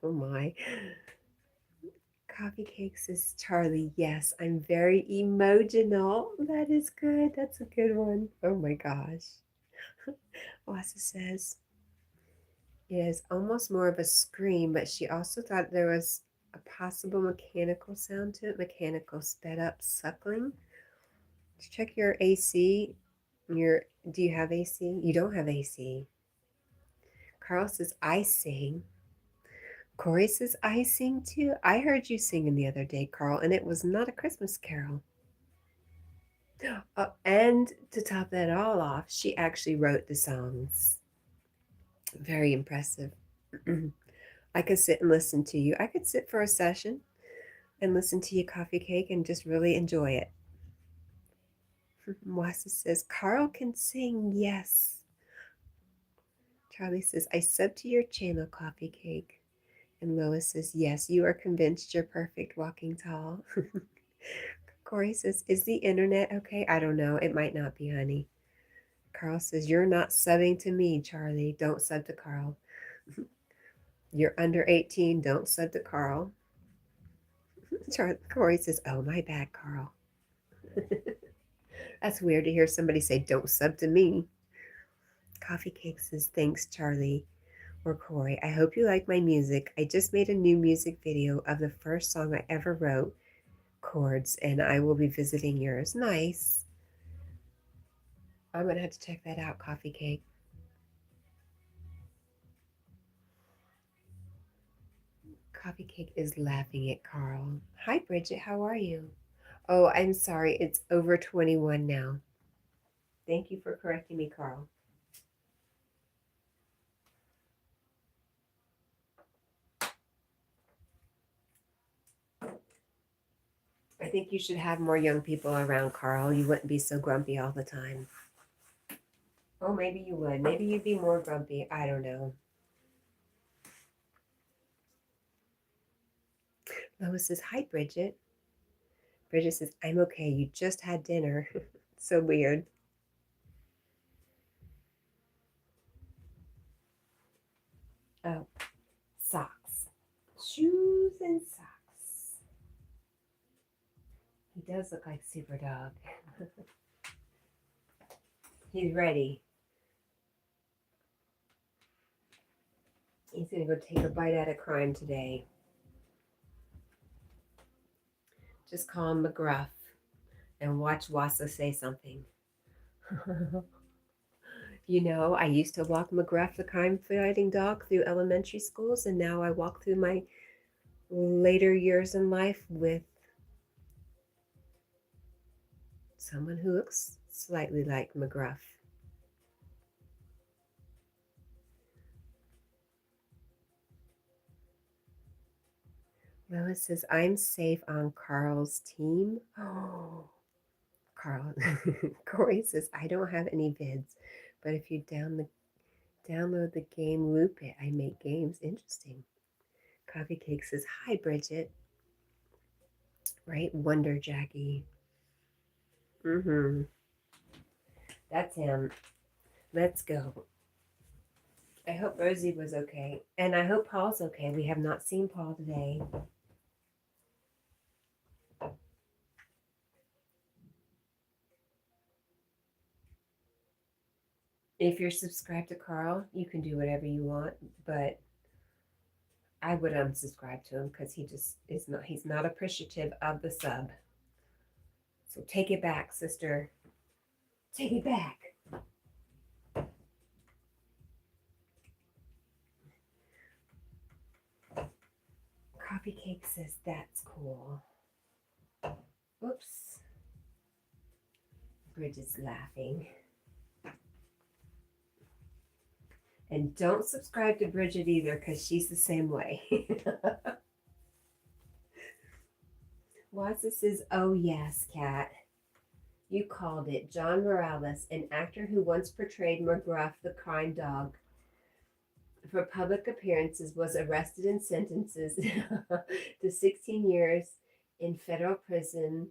S1: Oh my. Coffee Cake says, Charlie, yes, I'm very emotional. That is good. That's a good one. Oh my gosh. Wasa says, it is almost more of a scream, but she also thought there was a possible mechanical sound to it, mechanical sped up suckling. Check your AC. Do you have AC? You don't have AC. Carl says, I sing. Corey says, I sing too. I heard you singing the other day, Carl, and it was not a Christmas carol. And to top that all off, she actually wrote the songs. Very impressive. I could sit and listen to you. I could sit for a session and listen to you, Coffee Cake, and just really enjoy it. Wasa says, Carl can sing, yes. Charlie says, I sub to your channel, Coffee Cake. And Lois says, yes, you are convinced you're perfect, Walking Tall. Corey says, is the internet okay? I don't know. It might not be, honey. Carl says, you're not subbing to me, Charlie. Don't sub to Carl. You're under 18. Don't sub to Carl. Corey says, oh, my bad, Carl. That's weird to hear somebody say, don't sub to me. Coffee Cake says, thanks, Charlie. Or Corey, I hope you like my music. I just made a new music video of the first song I ever wrote. cords, and I will be visiting yours. Nice. I'm going to have to check that out, Coffee Cake. Coffee Cake is laughing at Carl. Hi, Bridget. How are you? Oh, I'm sorry. It's over 21 now. Thank you for correcting me, Carl. I think you should have more young people around, Carl. You wouldn't be so grumpy all the time. Oh, maybe you would. Maybe you'd be more grumpy. I don't know. Lois says, hi, Bridget. Bridget says, I'm okay. You just had dinner. So weird. Oh, socks. Shoes and socks. He does look like Super Dog. He's ready. He's going to go take a bite out of crime today. Just call him McGruff and watch Wassa say something. You know, I used to walk McGruff, the crime-fighting dog, through elementary schools, and now I walk through my later years in life with someone who looks slightly like McGruff. Lois says, I'm safe on Carl's team. Oh, Carl. Corey says, I don't have any vids, but if you download the game, loop it. I make games interesting. Coffee Cake says, hi, Bridget. Right? Wonder Jackie. Mm-hmm. That's him. Let's go. I hope Rosie was okay. And I hope Paul's okay. We have not seen Paul today. If you're subscribed to Carl, you can do whatever you want, but I would unsubscribe to him because he's not appreciative of the sub. So take it back, sister. Take it back. Coffee Cake says that's cool. Oops. Bridget's laughing. And don't subscribe to Bridget either because she's the same way. Watson says, oh yes, Cat. You called it. John Morales, an actor who once portrayed McGruff, the crime dog, for public appearances, was arrested and sentenced to 16 years in federal prison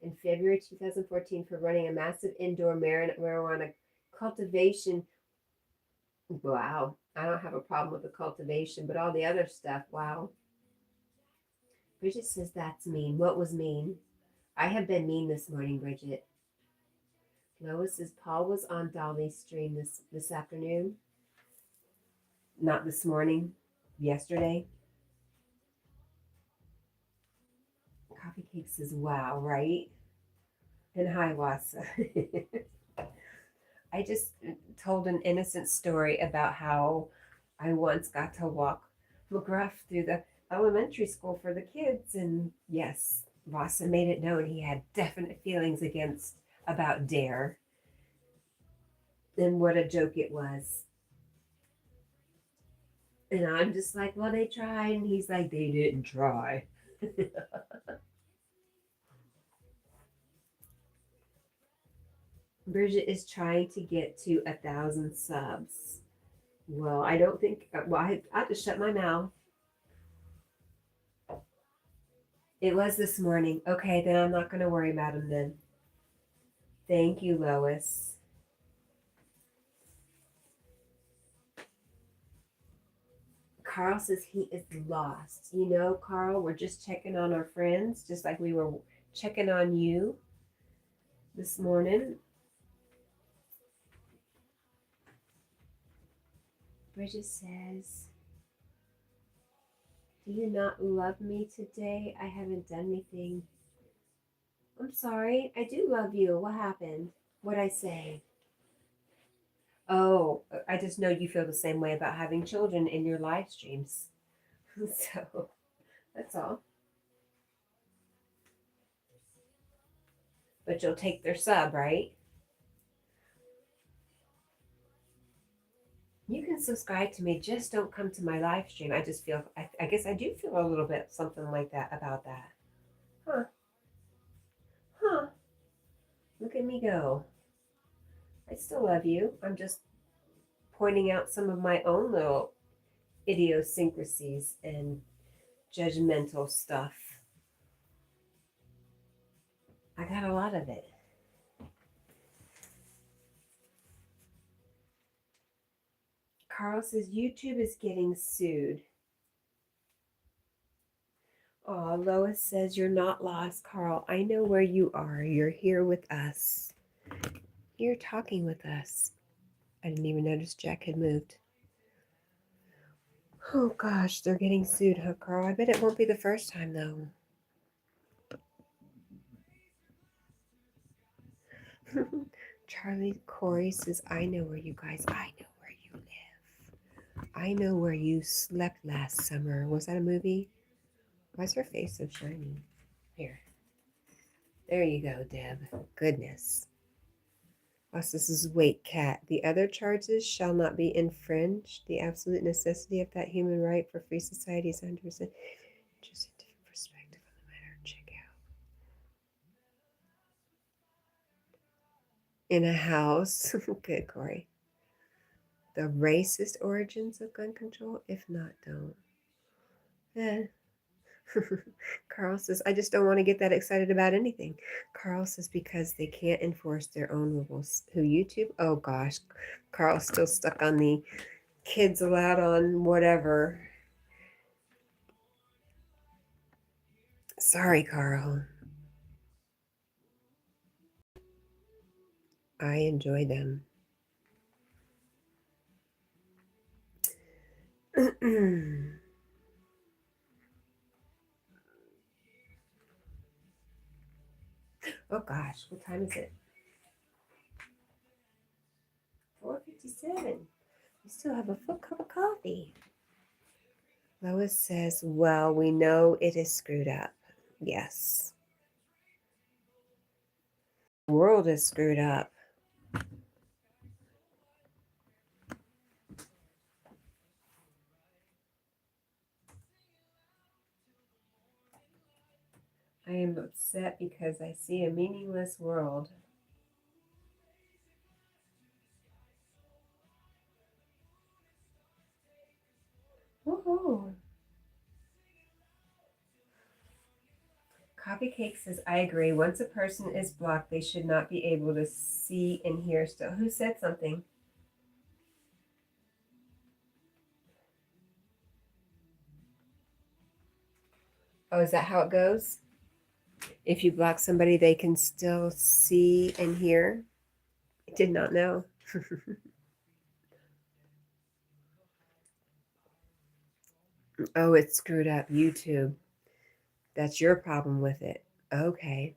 S1: in February 2014 for running a massive indoor marijuana cultivation. Wow. I don't have a problem with the cultivation, but all the other stuff, wow. Bridget says that's mean. What was mean? I have been mean this morning, Bridget. Lois says Paul was on Dolly's stream this afternoon. Not this morning. Yesterday. Coffee Cake says, wow, right? And hi, Wassa. I just told an innocent story about how I once got to walk McGruff through the elementary school for the kids. And yes, Wassa made it known he had definite feelings about Dare. And what a joke it was. And I'm just like, well, they tried. And he's like, they didn't try. Bridget is trying to get to 1,000 subs. Well, I don't think, well, I have to shut my mouth. It was this morning. Okay, then I'm not going to worry about him then. Thank you, Lois. Carl says he is lost. You know, Carl, we're just checking on our friends, just like we were checking on you this morning. Bridget says, Do you not love me today? I haven't done anything. I'm sorry. I do love you. What happened? What'd I say? Oh, I just know you feel the same way about having children in your live streams. So that's all. But you'll take their sub, right? You can subscribe to me, just don't come to my live stream. I just feel, I guess I do feel a little bit something like that about that. Huh, huh. Look at me go. I still love you. I'm just pointing out some of my own little idiosyncrasies and judgmental stuff. I got a lot of it. Carl says YouTube is getting sued. Oh, Lois says you're not lost, Carl. I know where you are. You're here with us. You're talking with us. I didn't even notice Jack had moved. Oh gosh, they're getting sued, huh, Carl? I bet it won't be the first time, though. Charlie Corey says, I know where you guys, I know where you live. I know where you slept last summer. Was that a movie? Why is her face so shiny? Here. There you go, Deb. Goodness. Us, this is wait, Cat. The other charges shall not be infringed. The absolute necessity of that human right for free society is 100%. Just a different perspective on the matter. Check out. In a house. Good, Corey. The racist origins of gun control? If not, don't. Eh. Carl says, I just don't want to get that excited about anything. Carl says, because they can't enforce their own rules. Who, YouTube? Oh gosh. Carl's still stuck on the kids allowed on whatever. Sorry, Carl. I enjoy them. Oh gosh, what time is it? 4:57. We still have a full cup of coffee. Lois says, well, we know it is screwed up. Yes. The world is screwed up. I am upset because I see a meaningless world. Woohoo! Coffee Cake says, I agree. Once a person is blocked, they should not be able to see and hear still. Who said something? Oh, is that how it goes? If you block somebody, they can still see and hear? I did not know. Oh, it's screwed up. YouTube. That's your problem with it. Okay.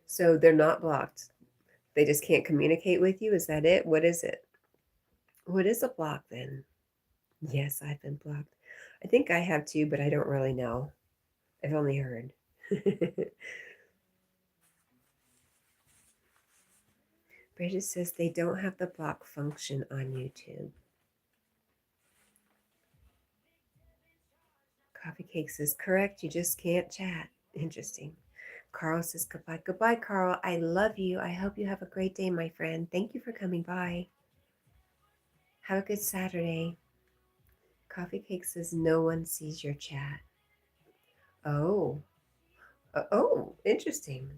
S1: So they're not blocked. They just can't communicate with you? Is that it? What is it? What is a block then? Yes, I've been blocked. I think I have too, but I don't really know. I've only heard. Bridget says they don't have the block function on YouTube. Coffee Cake says, correct, you just can't chat. Interesting. Carl says, goodbye. Goodbye, Carl. I love you. I hope you have a great day, my friend. Thank you for coming by. Have a good Saturday. Coffee Cake says, no one sees your chat. Oh. Oh, interesting.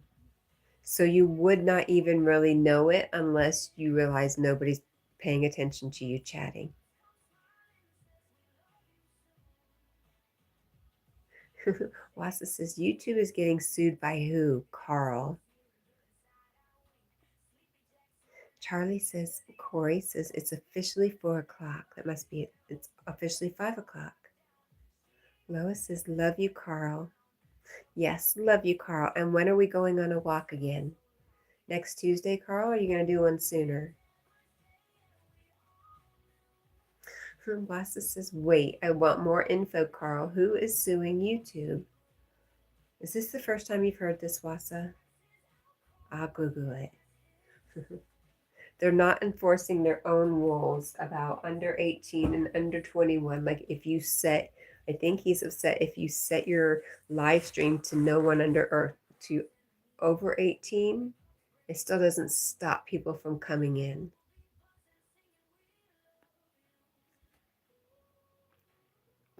S1: So you would not even really know it unless you realize nobody's paying attention to you chatting. Wassa says, YouTube is getting sued by who? Carl. Charlie says, Corey says, it's officially 4 o'clock. That must be it. It's officially 5 o'clock. Lois says, love you, Carl. Yes, love you, Carl. And when are we going on a walk again? Next Tuesday, Carl? Or are you going to do one sooner? Wassa says, wait, I want more info, Carl. Who is suing YouTube? Is this the first time you've heard this, Wassa? I'll Google it. They're not enforcing their own rules about under 18 and under 21. Like if you set, I think he's upset if you set your live stream to no one under or to over 18, it still doesn't stop people from coming in.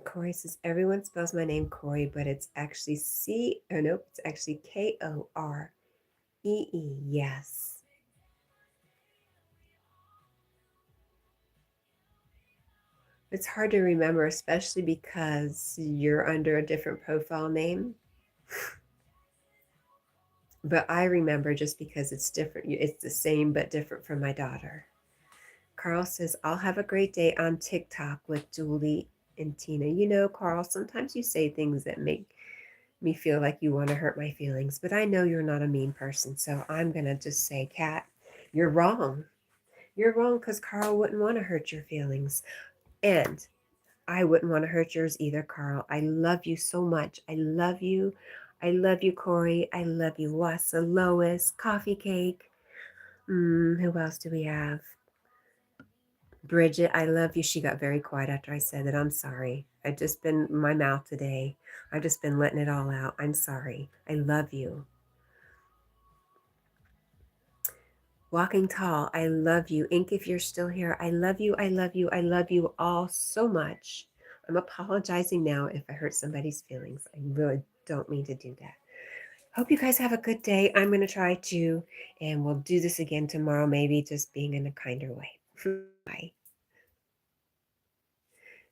S1: Corey says, everyone spells my name Corey, but it's actually nope, it's actually Koree. Yes. It's hard to remember, especially because you're under a different profile name. But I remember just because it's different. It's the same but different from my daughter. Carl says, I'll have a great day on TikTok with Julie and Tina. You know, Carl, sometimes you say things that make me feel like you want to hurt my feelings, but I know you're not a mean person. So I'm going to just say, Kat, you're wrong. You're wrong because Carl wouldn't want to hurt your feelings. And I wouldn't want to hurt yours either, Carl. I love you so much. I love you. I love you, Corey. I love you, Wassa, Lois, Coffee Cake. Who else do we have? Bridget, I love you. She got very quiet after I said it. I'm sorry. I've just been my mouth today. I've just been letting it all out. I'm sorry. I love you. Walking Tall, I love you. Ink, if you're still here, I love you. I love you. I love you all so much. I'm apologizing now if I hurt somebody's feelings. I really don't mean to do that. Hope you guys have a good day. I'm going to try to, and we'll do this again tomorrow, maybe just being in a kinder way. Bye.